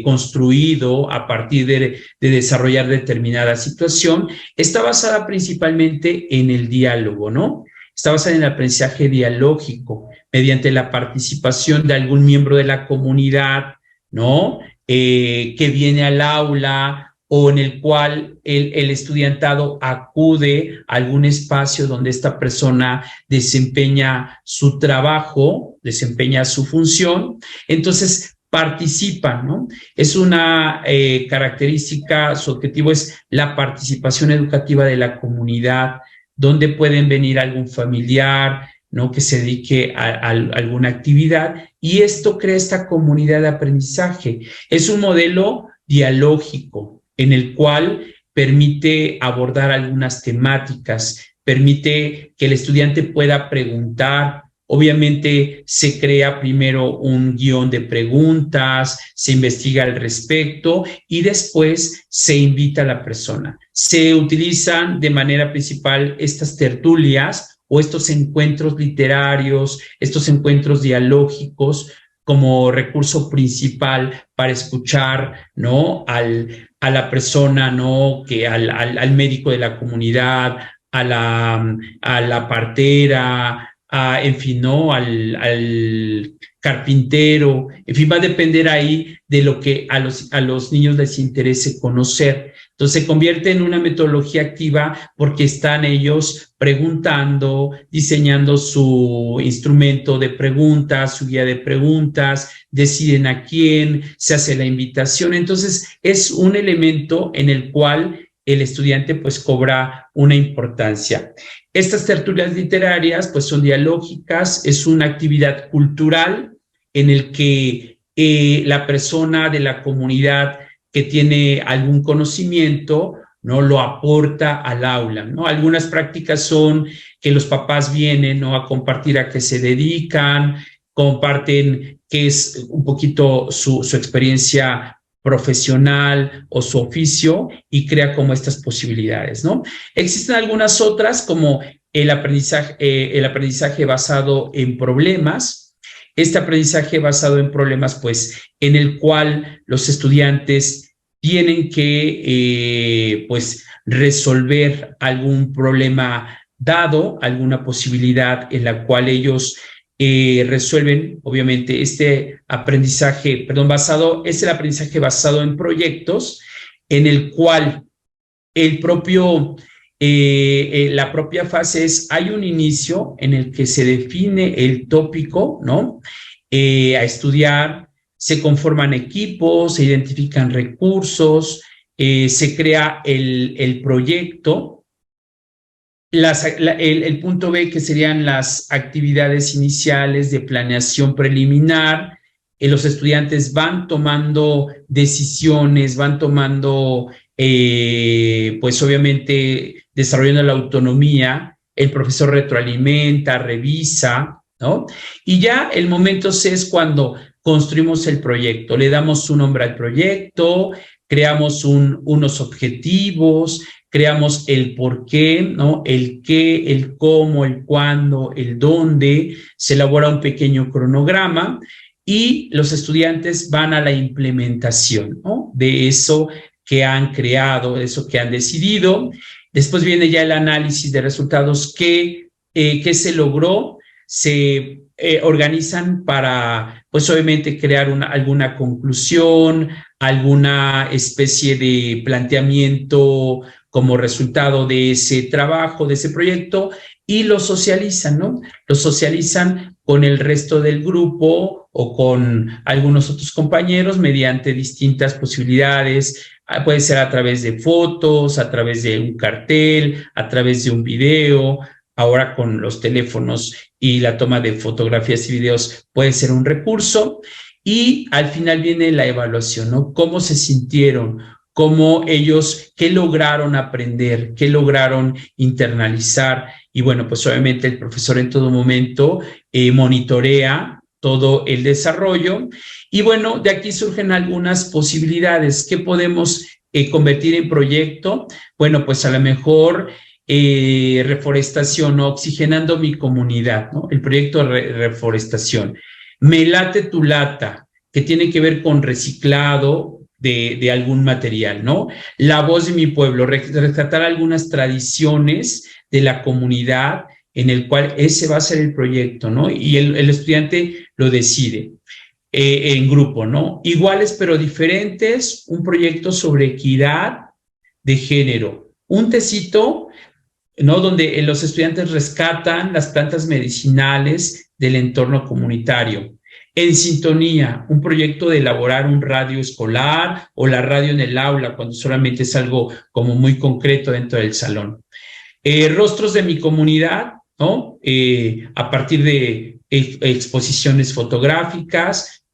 construido a partir de desarrollar determinada situación. Está basada principalmente en el diálogo, ¿no? Está basada en el aprendizaje dialógico, mediante la participación de algún miembro de la comunidad, ¿no? Que viene al aula o en el cual el estudiantado acude a algún espacio donde esta persona desempeña su trabajo, desempeña su función. Entonces, participan, ¿no? Es una característica, su objetivo es la participación educativa de la comunidad, donde pueden venir algún familiar, ¿no? Que se dedique a alguna actividad, y esto crea esta comunidad de aprendizaje. Es un modelo dialógico en el cual permite abordar algunas temáticas, permite que el estudiante pueda preguntar. Obviamente se crea primero un guión de preguntas, se investiga al respecto y después se invita a la persona. Se utilizan de manera principal estas tertulias o estos encuentros literarios, estos encuentros dialógicos como recurso principal para escuchar, ¿no? A la persona, ¿no? Al médico de la comunidad, a la partera, en fin, ¿no? Al carpintero, en fin, va a depender ahí de lo que a los niños les interese conocer. Entonces se convierte en una metodología activa porque están ellos preguntando, diseñando su instrumento de preguntas, su guía de preguntas, deciden a quién, se hace la invitación. Entonces es un elemento en el cual el estudiante pues cobra una importancia. Estas tertulias literarias pues son dialógicas, es una actividad cultural en el que la persona de la comunidad que tiene algún conocimiento, ¿no? Lo aporta al aula, ¿no? Algunas prácticas son que los papás vienen, ¿no? A compartir a qué se dedican, comparten qué es un poquito su experiencia profesional o su oficio y crea como estas posibilidades, ¿no? Existen algunas otras como el aprendizaje basado en problemas. Este aprendizaje basado en problemas, pues, en el cual los estudiantes tienen que, pues, resolver algún problema dado, alguna posibilidad en la cual ellos resuelven. Obviamente, este aprendizaje, es el aprendizaje basado en proyectos, en el cual el propio la propia fase hay un inicio en el que se define el tópico, ¿no? A estudiar, se conforman equipos, se identifican recursos, se crea el proyecto. El punto B, que serían las actividades iniciales de planeación preliminar. Los estudiantes van tomando decisiones, van tomando, pues obviamente desarrollando la autonomía. El profesor retroalimenta, revisa, ¿no? Y ya el momento C es cuando construimos el proyecto, le damos un nombre al proyecto, creamos unos objetivos, creamos el por qué, ¿no? El qué, el cómo, el cuándo, el dónde, se elabora un pequeño cronograma y los estudiantes van a la implementación, ¿no? De eso que han creado, de eso que han decidido. Después viene ya el análisis de resultados, qué se logró, se organizan para, pues obviamente, crear alguna conclusión, alguna especie de planteamiento como resultado de ese trabajo, de ese proyecto, y lo socializan, ¿no? Lo socializan con el resto del grupo o con algunos otros compañeros mediante distintas posibilidades. Puede ser a través de fotos, a través de un cartel, a través de un video. Ahora con los teléfonos y la toma de fotografías y videos puede ser un recurso. Y al final viene la evaluación, ¿no? ¿Cómo se sintieron? ¿Cómo ellos, qué lograron aprender? ¿Qué lograron internalizar? Y bueno, pues obviamente el profesor en todo momento monitorea todo el desarrollo. Y bueno, de aquí surgen algunas posibilidades. ¿Qué podemos convertir en proyecto? Bueno, pues a lo mejor reforestación, ¿no? Oxigenando mi comunidad, ¿no? El proyecto de reforestación. Me late tu lata, que tiene que ver con reciclado de algún material, ¿no? La voz de mi pueblo, rescatar algunas tradiciones de la comunidad en el cual ese va a ser el proyecto, ¿no? Y el estudiante lo decide en grupo, ¿no? Iguales pero diferentes, un proyecto sobre equidad de género, un tecito, ¿no? Donde los estudiantes rescatan las plantas medicinales del entorno comunitario. En sintonía, un proyecto de elaborar un radio escolar o la radio en el aula, cuando solamente es algo como muy concreto dentro del salón. Rostros de mi comunidad, ¿no? A partir de exposiciones fotográficas,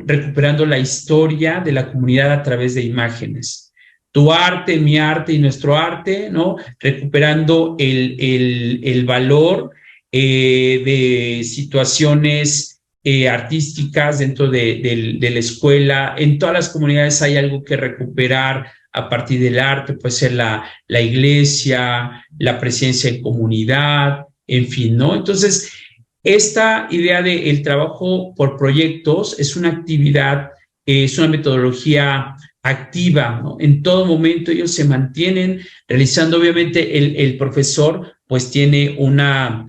recuperando la historia de la comunidad a través de imágenes. Tu arte, mi arte y nuestro arte, ¿no? Recuperando el valor de situaciones artísticas dentro de la escuela. En todas las comunidades hay algo que recuperar a partir del arte, puede ser la iglesia, la presencia en comunidad, en fin, ¿no? Entonces, esta idea del trabajo por proyectos es una actividad, es una metodología activa, ¿no? En todo momento ellos se mantienen realizando. Obviamente el profesor pues tiene una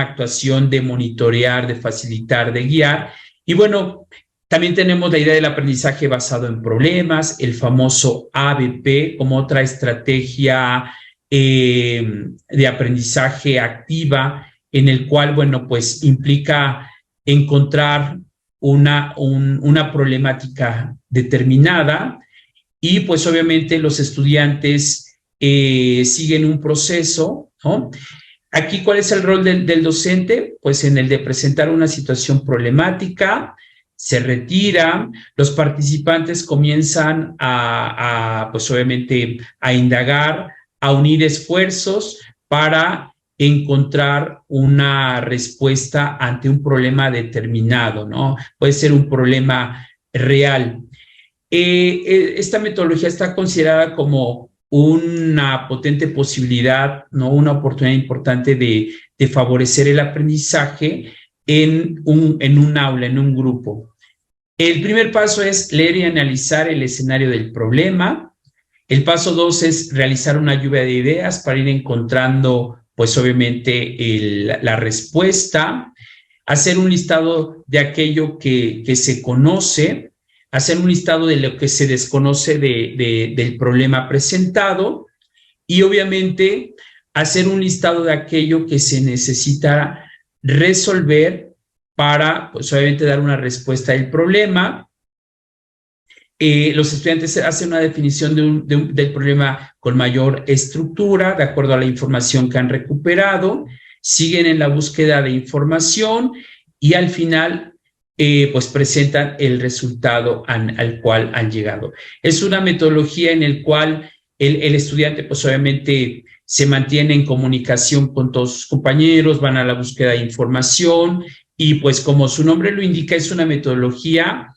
actuación de monitorear, de facilitar, de guiar. Y bueno, también tenemos la idea del aprendizaje basado en problemas, el famoso ABP como otra estrategia de aprendizaje activa, en el cual, bueno, pues implica encontrar una problemática determinada y pues obviamente los estudiantes siguen un proceso, ¿no? Aquí, ¿cuál es el rol del docente? Pues en el de presentar una situación problemática, se retira, los participantes comienzan pues obviamente a indagar, a unir esfuerzos para encontrar una respuesta ante un problema determinado, ¿no? Puede ser un problema real. Esta metodología está considerada como una potente posibilidad, ¿no? Una oportunidad importante de favorecer el aprendizaje en un aula, en un grupo. El primer paso es leer y analizar el escenario del problema. El paso 2 es realizar una lluvia de ideas para ir encontrando, pues obviamente, la respuesta. Hacer un listado de aquello que se conoce, hacer un listado de lo que se desconoce del problema presentado y obviamente hacer un listado de aquello que se necesita resolver para, pues obviamente, dar una respuesta al problema. Los estudiantes hacen una definición del problema con mayor estructura, de acuerdo a la información que han recuperado, siguen en la búsqueda de información y al final pues presentan el resultado al cual han llegado. Es una metodología en la cual el estudiante pues obviamente se mantiene en comunicación con todos sus compañeros, van a la búsqueda de información y pues como su nombre lo indica, es una metodología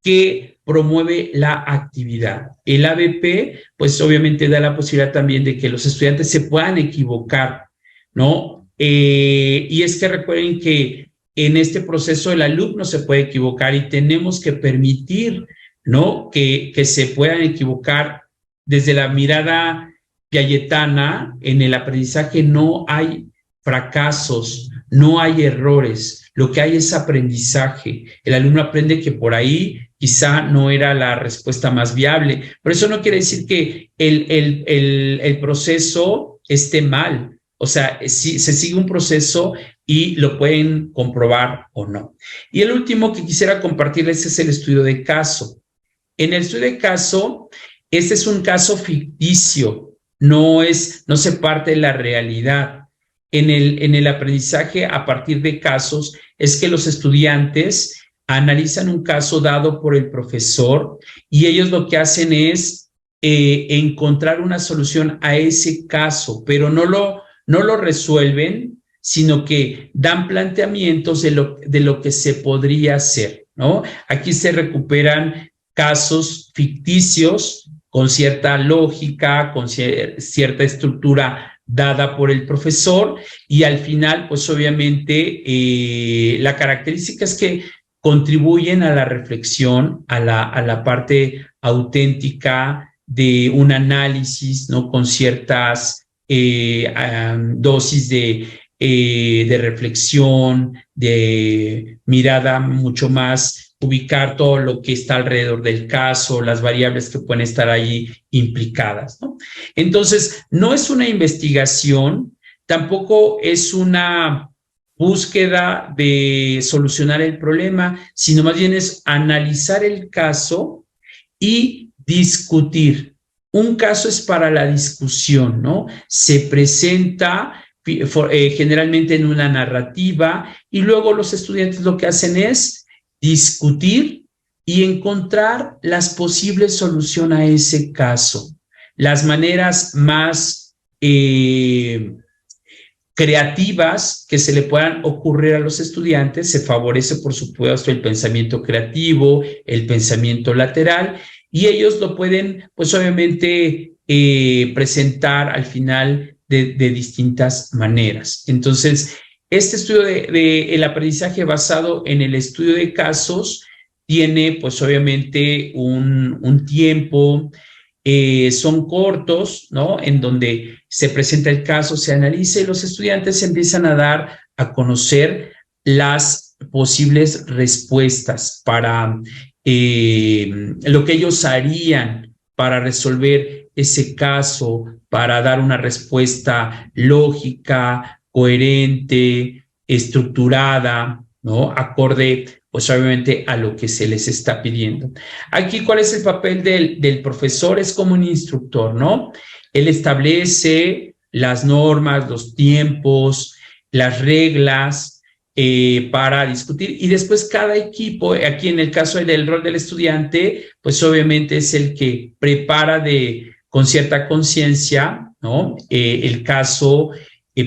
que promueve la actividad. El ABP, pues obviamente da la posibilidad también de que los estudiantes se puedan equivocar, ¿no? Y es que recuerden que en este proceso el alumno se puede equivocar y tenemos que permitir, ¿no? Que se puedan equivocar. Desde la mirada piagetana, en el aprendizaje no hay fracasos, no hay errores, lo que hay es aprendizaje. El alumno aprende que por ahí quizá no era la respuesta más viable, pero eso no quiere decir que el proceso esté mal. O sea, si se sigue un proceso y lo pueden comprobar o no. Y el último que quisiera compartirles es el estudio de caso. En el estudio de caso, este es un caso ficticio, no se parte de la realidad. En el aprendizaje a partir de casos es que los estudiantes analizan un caso dado por el profesor y ellos lo que hacen es encontrar una solución a ese caso, pero no lo resuelven, sino que dan planteamientos de lo que se podría hacer, ¿no? Aquí se recuperan casos ficticios con cierta lógica, con cierta estructura dada por el profesor y al final, pues obviamente la característica es que contribuyen a la reflexión, a la parte auténtica de un análisis, ¿no? Con ciertas dosis de reflexión, de mirada mucho más, ubicar todo lo que está alrededor del caso, las variables que pueden estar ahí implicadas, ¿no? Entonces, no es una investigación, tampoco es una búsqueda de solucionar el problema, sino más bien es analizar el caso y discutir. Un caso es para la discusión, ¿no? Se presenta generalmente en una narrativa y luego los estudiantes lo que hacen es discutir y encontrar las posibles soluciones a ese caso, las maneras más creativas que se le puedan ocurrir a los estudiantes. Se favorece, por supuesto, el pensamiento creativo, el pensamiento lateral, y ellos lo pueden, pues obviamente, presentar al final de distintas maneras. Entonces, este estudio del aprendizaje basado en el estudio de casos tiene, pues obviamente, un tiempo, son cortos, ¿no? En donde se presenta el caso, se analiza y los estudiantes empiezan a dar a conocer las posibles respuestas para lo que ellos harían para resolver ese caso, para dar una respuesta lógica, coherente, estructurada, ¿no? Acorde, pues obviamente, a lo que se les está pidiendo. Aquí, ¿cuál es el papel del profesor? Es como un instructor, ¿no? Él establece las normas, los tiempos, las reglas para discutir, y después cada equipo, aquí en el caso del rol del estudiante, pues obviamente es el que prepara con cierta conciencia, ¿no? El caso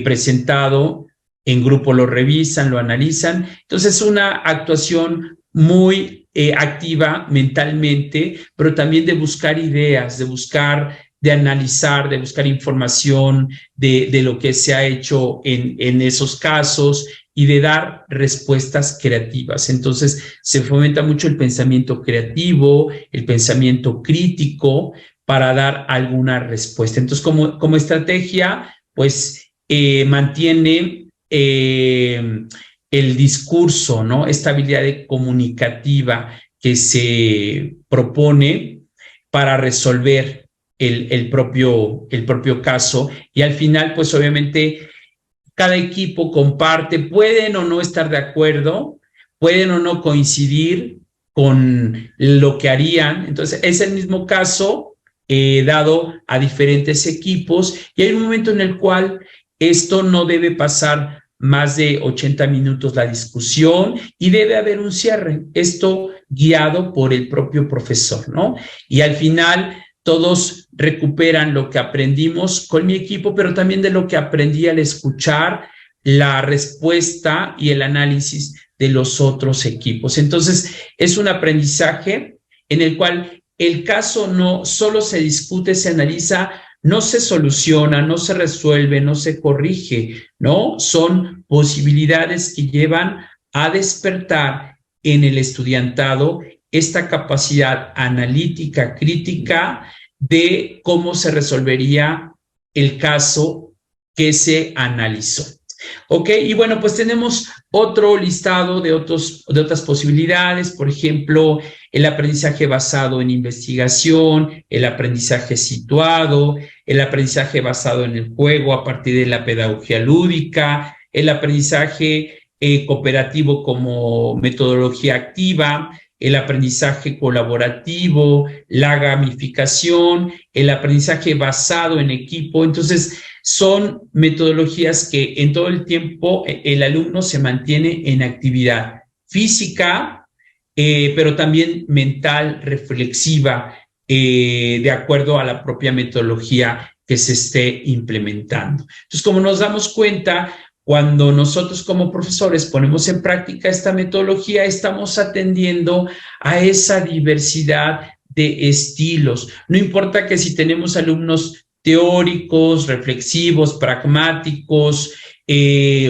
presentado, en grupo lo revisan, lo analizan. Entonces es una actuación muy activa mentalmente, pero también de buscar ideas, de analizar, de buscar información de lo que se ha hecho en esos casos y de dar respuestas creativas. Entonces se fomenta mucho el pensamiento creativo, el pensamiento crítico para dar alguna respuesta. Entonces, como estrategia, pues mantiene el discurso, ¿no? Esta habilidad comunicativa que se propone para resolver el propio caso, y al final, pues obviamente, cada equipo comparte, pueden o no estar de acuerdo, pueden o no coincidir con lo que harían. Entonces, es el mismo caso dado a diferentes equipos, y hay un momento en el cual esto no debe pasar más de 80 minutos la discusión y debe haber un cierre, esto guiado por el propio profesor, ¿no? Y al final todos recuperan lo que aprendimos con mi equipo, pero también de lo que aprendí al escuchar la respuesta y el análisis de los otros equipos. Entonces, es un aprendizaje en el cual el caso no solo se discute, se analiza, no se soluciona, no se resuelve, no se corrige, ¿no? Son posibilidades que llevan a despertar en el estudiantado esta capacidad analítica, crítica, de cómo se resolvería el caso que se analizó. Ok, y bueno, pues tenemos otro listado de otras posibilidades, por ejemplo, el aprendizaje basado en investigación, el aprendizaje situado, el aprendizaje basado en el juego a partir de la pedagogía lúdica, el aprendizaje cooperativo como metodología activa, el aprendizaje colaborativo, la gamificación, el aprendizaje basado en equipo. Entonces, son metodologías que en todo el tiempo el alumno se mantiene en actividad física, pero también mental, reflexiva, de acuerdo a la propia metodología que se esté implementando. Entonces, como nos damos cuenta, cuando nosotros como profesores ponemos en práctica esta metodología, estamos atendiendo a esa diversidad de estilos. No importa que si tenemos alumnos teóricos, reflexivos, pragmáticos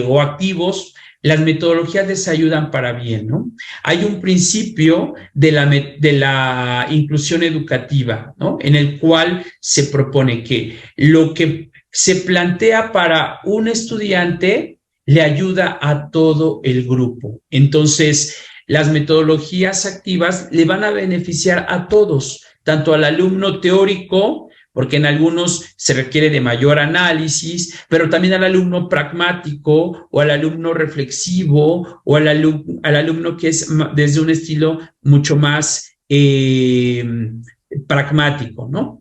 o activos, las metodologías les ayudan para bien, ¿no? Hay un principio de la inclusión educativa, ¿no? En el cual se propone que lo que se plantea para un estudiante le ayuda a todo el grupo. Entonces, las metodologías activas le van a beneficiar a todos, tanto al alumno teórico, porque en algunos se requiere de mayor análisis, pero también al alumno pragmático o al alumno reflexivo o al alumno que es desde un estilo mucho más pragmático, ¿no?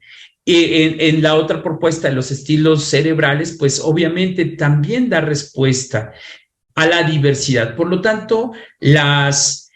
En la otra propuesta de los estilos cerebrales, pues obviamente también da respuesta a la diversidad. Por lo tanto, las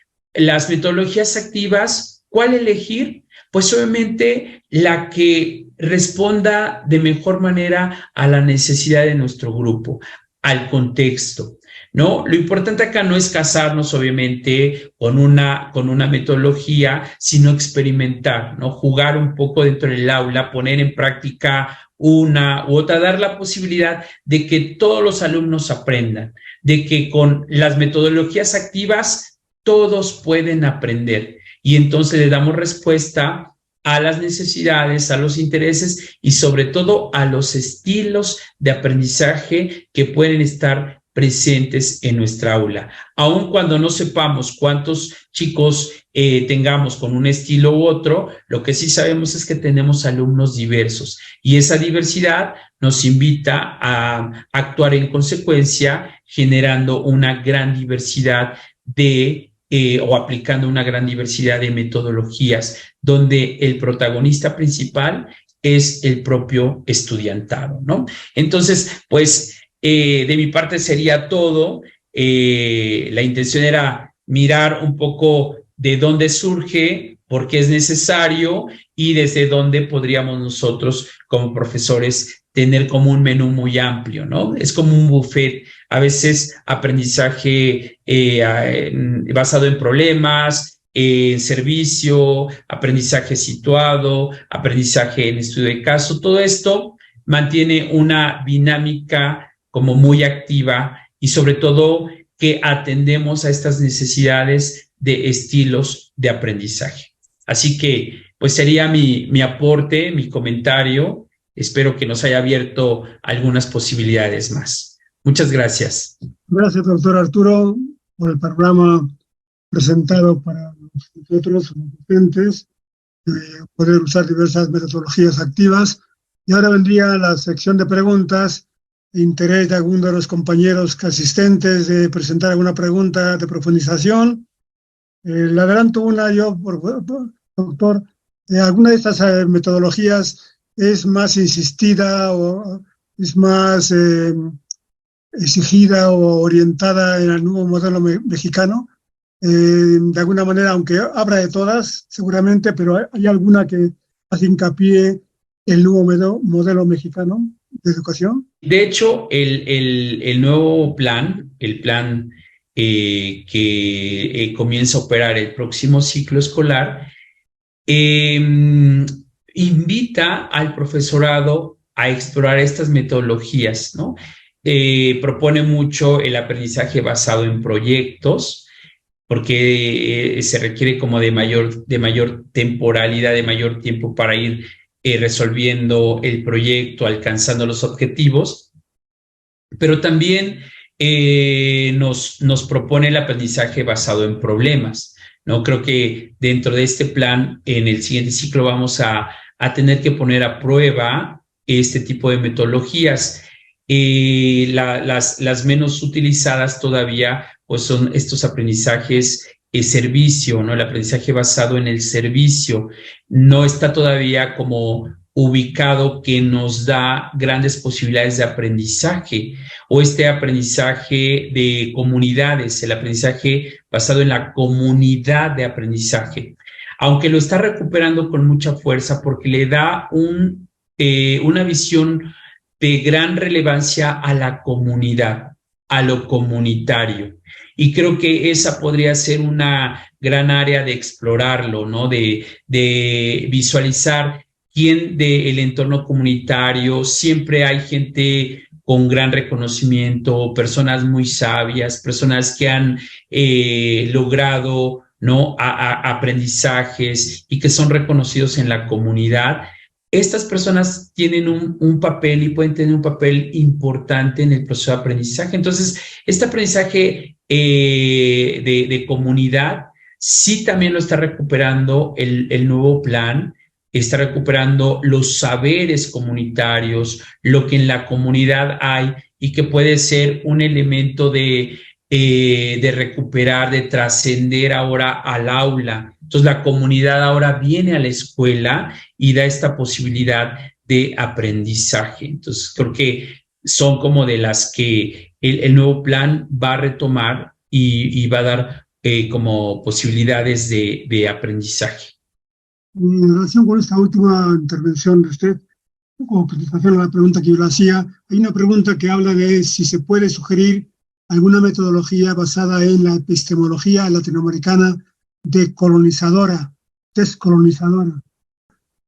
metodologías activas, ¿cuál elegir? Pues obviamente la que responda de mejor manera a la necesidad de nuestro grupo, al contexto, ¿no? Lo importante acá no es casarnos, obviamente, con una metodología, sino experimentar, ¿no? Jugar un poco dentro del aula, poner en práctica una u otra, dar la posibilidad de que todos los alumnos aprendan, de que con las metodologías activas todos pueden aprender. Y entonces le damos respuesta a las necesidades, a los intereses y sobre todo a los estilos de aprendizaje que pueden estar presentes en nuestra aula. Aun cuando no sepamos cuántos chicos tengamos con un estilo u otro, lo que sí sabemos es que tenemos alumnos diversos y esa diversidad nos invita a actuar en consecuencia, generando una gran diversidad o aplicando una gran diversidad de metodologías, donde el protagonista principal es el propio estudiantado, ¿no? Entonces, pues, de mi parte sería todo. La intención era mirar un poco de dónde surge, por qué es necesario y desde dónde podríamos nosotros como profesores tener como un menú muy amplio, ¿no? Es como un buffet, a veces aprendizaje basado en problemas, servicio, aprendizaje situado, aprendizaje en estudio de caso, todo esto mantiene una dinámica como muy activa y sobre todo que atendemos a estas necesidades de estilos de aprendizaje. Así que, pues sería mi aporte, mi comentario. Espero que nos haya abierto algunas posibilidades más. Muchas gracias. Gracias, doctor Arturo, por el programa presentado para nosotros, los docentes. poder usar diversas metodologías activas. Y ahora vendría la sección de preguntas. Interés de alguno de los compañeros asistentes de presentar alguna pregunta de profundización. Le adelanto una yo, doctor. ¿Alguna de estas metodologías es más insistida o es más exigida o orientada en el nuevo modelo mexicano? De alguna manera, aunque habrá de todas, seguramente, pero ¿hay alguna que hace hincapié en el nuevo modelo mexicano de educación? De hecho, el nuevo plan, el plan que comienza a operar el próximo ciclo escolar, invita al profesorado a explorar estas metodologías, ¿no? Propone mucho el aprendizaje basado en proyectos, porque se requiere como de mayor temporalidad, de mayor tiempo para ir resolviendo el proyecto, alcanzando los objetivos, pero también nos propone el aprendizaje basado en problemas, ¿no? Creo que dentro de este plan, en el siguiente ciclo vamos a tener que poner a prueba este tipo de metodologías. Las menos utilizadas todavía pues son estos aprendizajes servicio, ¿no? El aprendizaje basado en el servicio no está todavía como ubicado, que nos da grandes posibilidades de aprendizaje, o este aprendizaje de comunidades, el aprendizaje basado en la comunidad de aprendizaje, aunque lo está recuperando con mucha fuerza porque le da una visión de gran relevancia a la comunidad, a lo comunitario. Y creo que esa podría ser una gran área de explorarlo, ¿no? De visualizar quién del entorno comunitario. Siempre hay gente con gran reconocimiento, personas muy sabias, personas que han logrado, ¿no? Aprendizajes y que son reconocidos en la comunidad. Estas personas tienen un papel y pueden tener un papel importante en el proceso de aprendizaje. Entonces, este aprendizaje de comunidad sí también lo está recuperando el nuevo plan, está recuperando los saberes comunitarios, lo que en la comunidad hay y que puede ser un elemento de recuperar, de trascender ahora al aula. Entonces la comunidad ahora viene a la escuela y da esta posibilidad de aprendizaje. Entonces creo que son como de las que el nuevo plan va a retomar y va a dar como posibilidades de aprendizaje. En relación con esta última intervención de usted, como contestación a la pregunta que yo le hacía, hay una pregunta que habla de si se puede sugerir alguna metodología basada en la epistemología latinoamericana descolonizadora.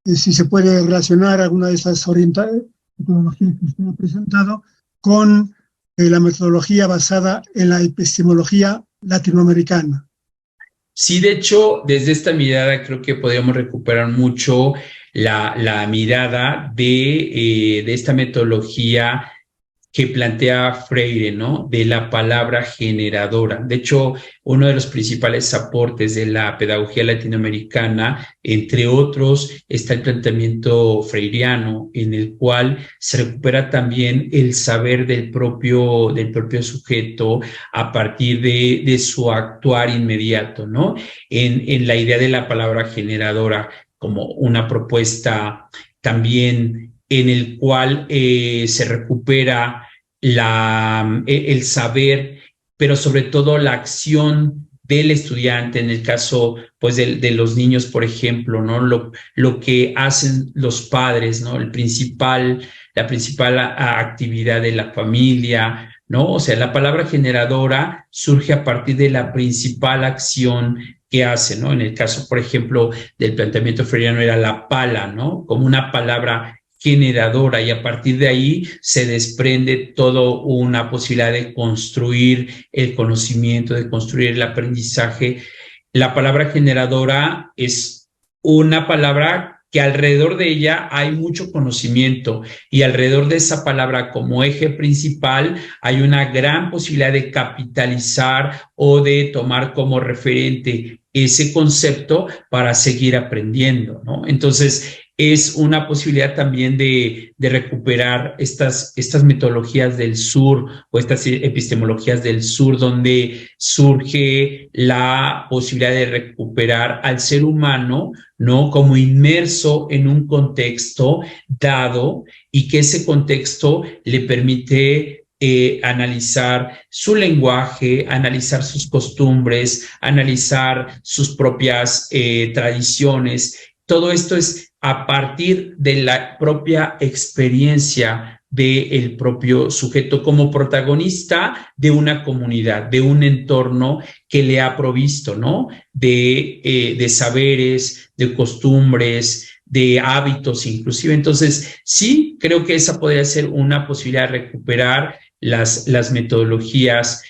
Si se puede relacionar alguna de esas metodologías que usted ha presentado con la metodología basada en la epistemología latinoamericana. Sí, de hecho, desde esta mirada creo que podríamos recuperar mucho la mirada de esta metodología que plantea Freire, ¿no? De la palabra generadora. De hecho, uno de los principales aportes de la pedagogía latinoamericana, entre otros, está el planteamiento freiriano, en el cual se recupera también el saber del propio sujeto a partir de su actuar inmediato, ¿no? En la idea de la palabra generadora como una propuesta también en el cual se recupera el saber, pero sobre todo la acción del estudiante, en el caso pues de los niños, por ejemplo, ¿no? Lo que hacen los padres, ¿no? La principal actividad de la familia, ¿no? O sea, la palabra generadora surge a partir de la principal acción que hace, ¿no? En el caso, por ejemplo, del planteamiento freiriano era la pala, ¿no? Como una palabra generadora, y a partir de ahí se desprende toda una posibilidad de construir el conocimiento, de construir el aprendizaje. La palabra generadora es una palabra que alrededor de ella hay mucho conocimiento, y alrededor de esa palabra como eje principal hay una gran posibilidad de capitalizar o de tomar como referente ese concepto para seguir aprendiendo, ¿no? Entonces, es una posibilidad también de recuperar estas metodologías del sur o estas epistemologías del sur, donde surge la posibilidad de recuperar al ser humano, ¿no? Como inmerso en un contexto dado y que ese contexto le permite analizar su lenguaje, analizar sus costumbres, analizar sus propias tradiciones. Todo esto es a partir de la propia experiencia del propio sujeto como protagonista de una comunidad, de un entorno que le ha provisto, ¿no? De saberes, de costumbres, de hábitos inclusive. Entonces, sí, creo que esa podría ser una posibilidad de recuperar las metodologías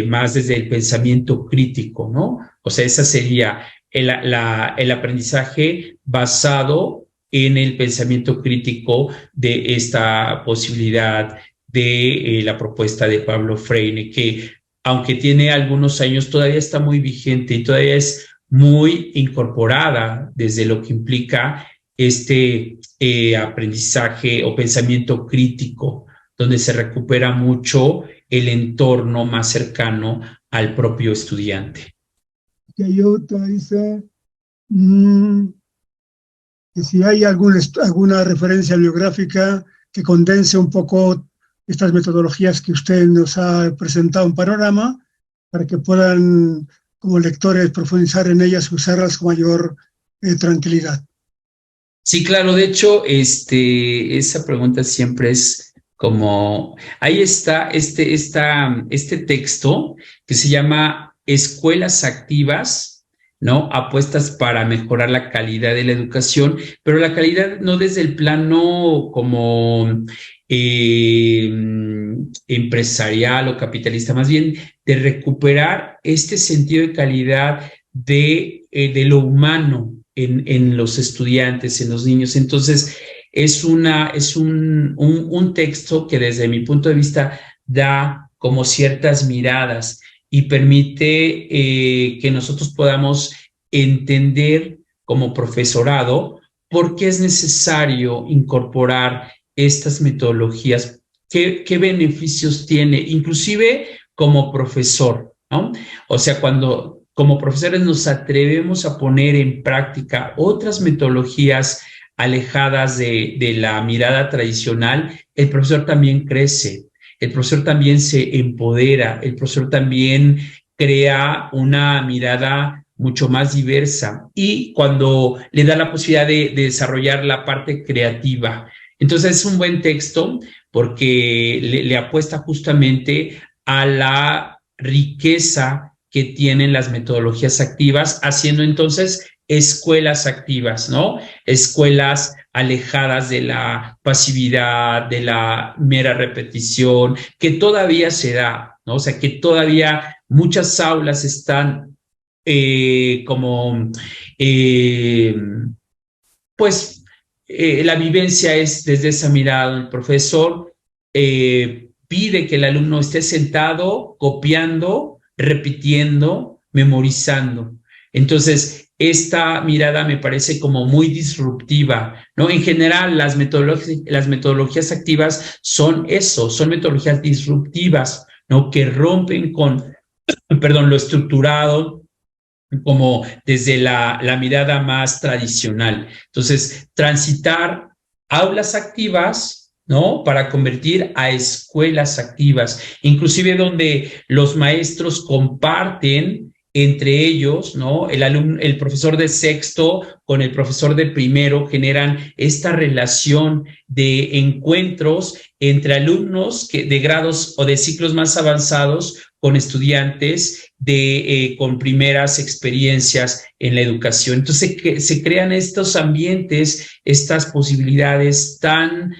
más desde el pensamiento crítico, ¿no? O sea, esa sería el aprendizaje basado en el pensamiento crítico de esta posibilidad de la propuesta de Pablo Freire, que aunque tiene algunos años, todavía está muy vigente y todavía es muy incorporada desde lo que implica este aprendizaje o pensamiento crítico, donde se recupera mucho el entorno más cercano al propio estudiante. Que hay otra, dice que si hay alguna referencia bibliográfica que condense un poco estas metodologías que usted nos ha presentado en panorama, para que puedan, como lectores, profundizar en ellas y usarlas con mayor tranquilidad. Sí, claro, de hecho, esa pregunta siempre es como, ahí está este texto que se llama Escuelas Activas, ¿no? Apuestas para mejorar la calidad de la educación, pero la calidad no desde el plano como empresarial o capitalista, más bien de recuperar este sentido de calidad de lo humano en los estudiantes, en los niños. Entonces, es un texto que desde mi punto de vista da como ciertas miradas y permite que nosotros podamos entender como profesorado por qué es necesario incorporar estas metodologías, qué beneficios tiene, inclusive como profesor, ¿no? O sea, cuando como profesores nos atrevemos a poner en práctica otras metodologías alejadas de la mirada tradicional, el profesor también crece, el profesor también se empodera, el profesor también crea una mirada mucho más diversa y cuando le da la posibilidad de desarrollar la parte creativa. Entonces es un buen texto porque le apuesta justamente a la riqueza que tienen las metodologías activas, haciendo entonces escuelas activas, ¿no? Escuelas alejadas de la pasividad, de la mera repetición, que todavía se da, ¿no? O sea, que todavía muchas aulas están la vivencia es desde esa mirada. El profesor pide que el alumno esté sentado, copiando, repitiendo, memorizando. Entonces, esta mirada me parece como muy disruptiva, ¿no? En general, las metodologías activas son eso, son metodologías disruptivas, ¿no? Que rompen con, lo estructurado, como desde la mirada más tradicional. Entonces, transitar aulas activas, ¿no? Para convertir a escuelas activas, inclusive donde los maestros comparten entre ellos, ¿no? El profesor de sexto con el profesor de primero generan esta relación de encuentros entre alumnos de grados o de ciclos más avanzados con estudiantes con primeras experiencias en la educación. Entonces se crean estos ambientes, estas posibilidades tan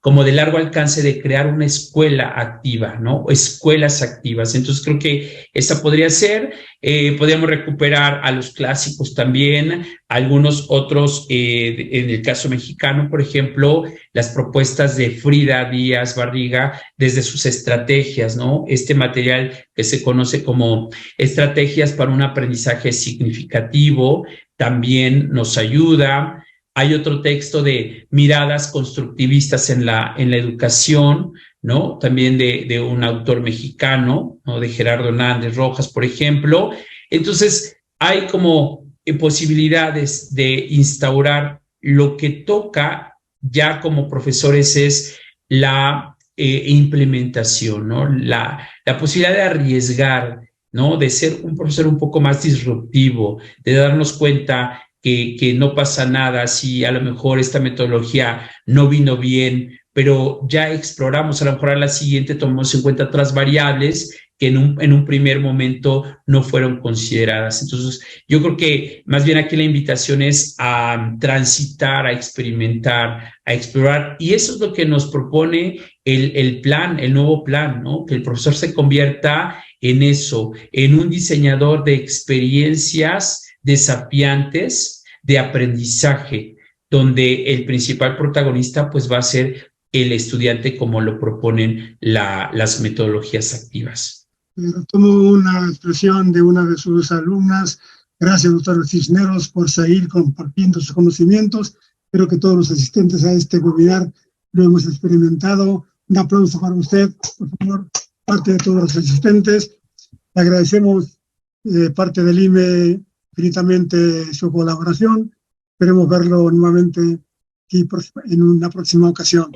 como de largo alcance de crear una escuela activa, ¿no? Escuelas activas. Entonces creo que esa podría ser. Podríamos recuperar a los clásicos también, algunos otros, en el caso mexicano, por ejemplo, las propuestas de Frida Díaz Barriga desde sus estrategias, ¿no? Este material que se conoce como estrategias para un aprendizaje significativo también nos ayuda. Hay otro texto de miradas constructivistas en la educación, ¿no? También de un autor mexicano, ¿no? De Gerardo Hernández Rojas, por ejemplo. Entonces, hay como posibilidades de instaurar lo que toca ya como profesores es la implementación, ¿no? La posibilidad de arriesgar, ¿no? De ser un profesor un poco más disruptivo, de darnos cuenta que no pasa nada si a lo mejor esta metodología no vino bien, pero ya exploramos, a lo mejor a la siguiente tomamos en cuenta otras variables que en un primer momento no fueron consideradas. Entonces, yo creo que más bien aquí la invitación es a transitar, a experimentar, a explorar, y eso es lo que nos propone el plan, el nuevo plan, ¿no? Que el profesor se convierta en eso, en un diseñador de experiencias desafiantes de aprendizaje, donde el principal protagonista pues va a ser el estudiante como lo proponen las metodologías activas. Tomo una expresión de una de sus alumnas. Gracias, doctor Cisneros, por seguir compartiendo sus conocimientos. Espero que todos los asistentes a este webinar lo hemos experimentado. Un aplauso para usted, por favor, parte de todos los asistentes. Le agradecemos parte del IME infinitamente su colaboración. Esperemos verlo nuevamente aquí en una próxima ocasión.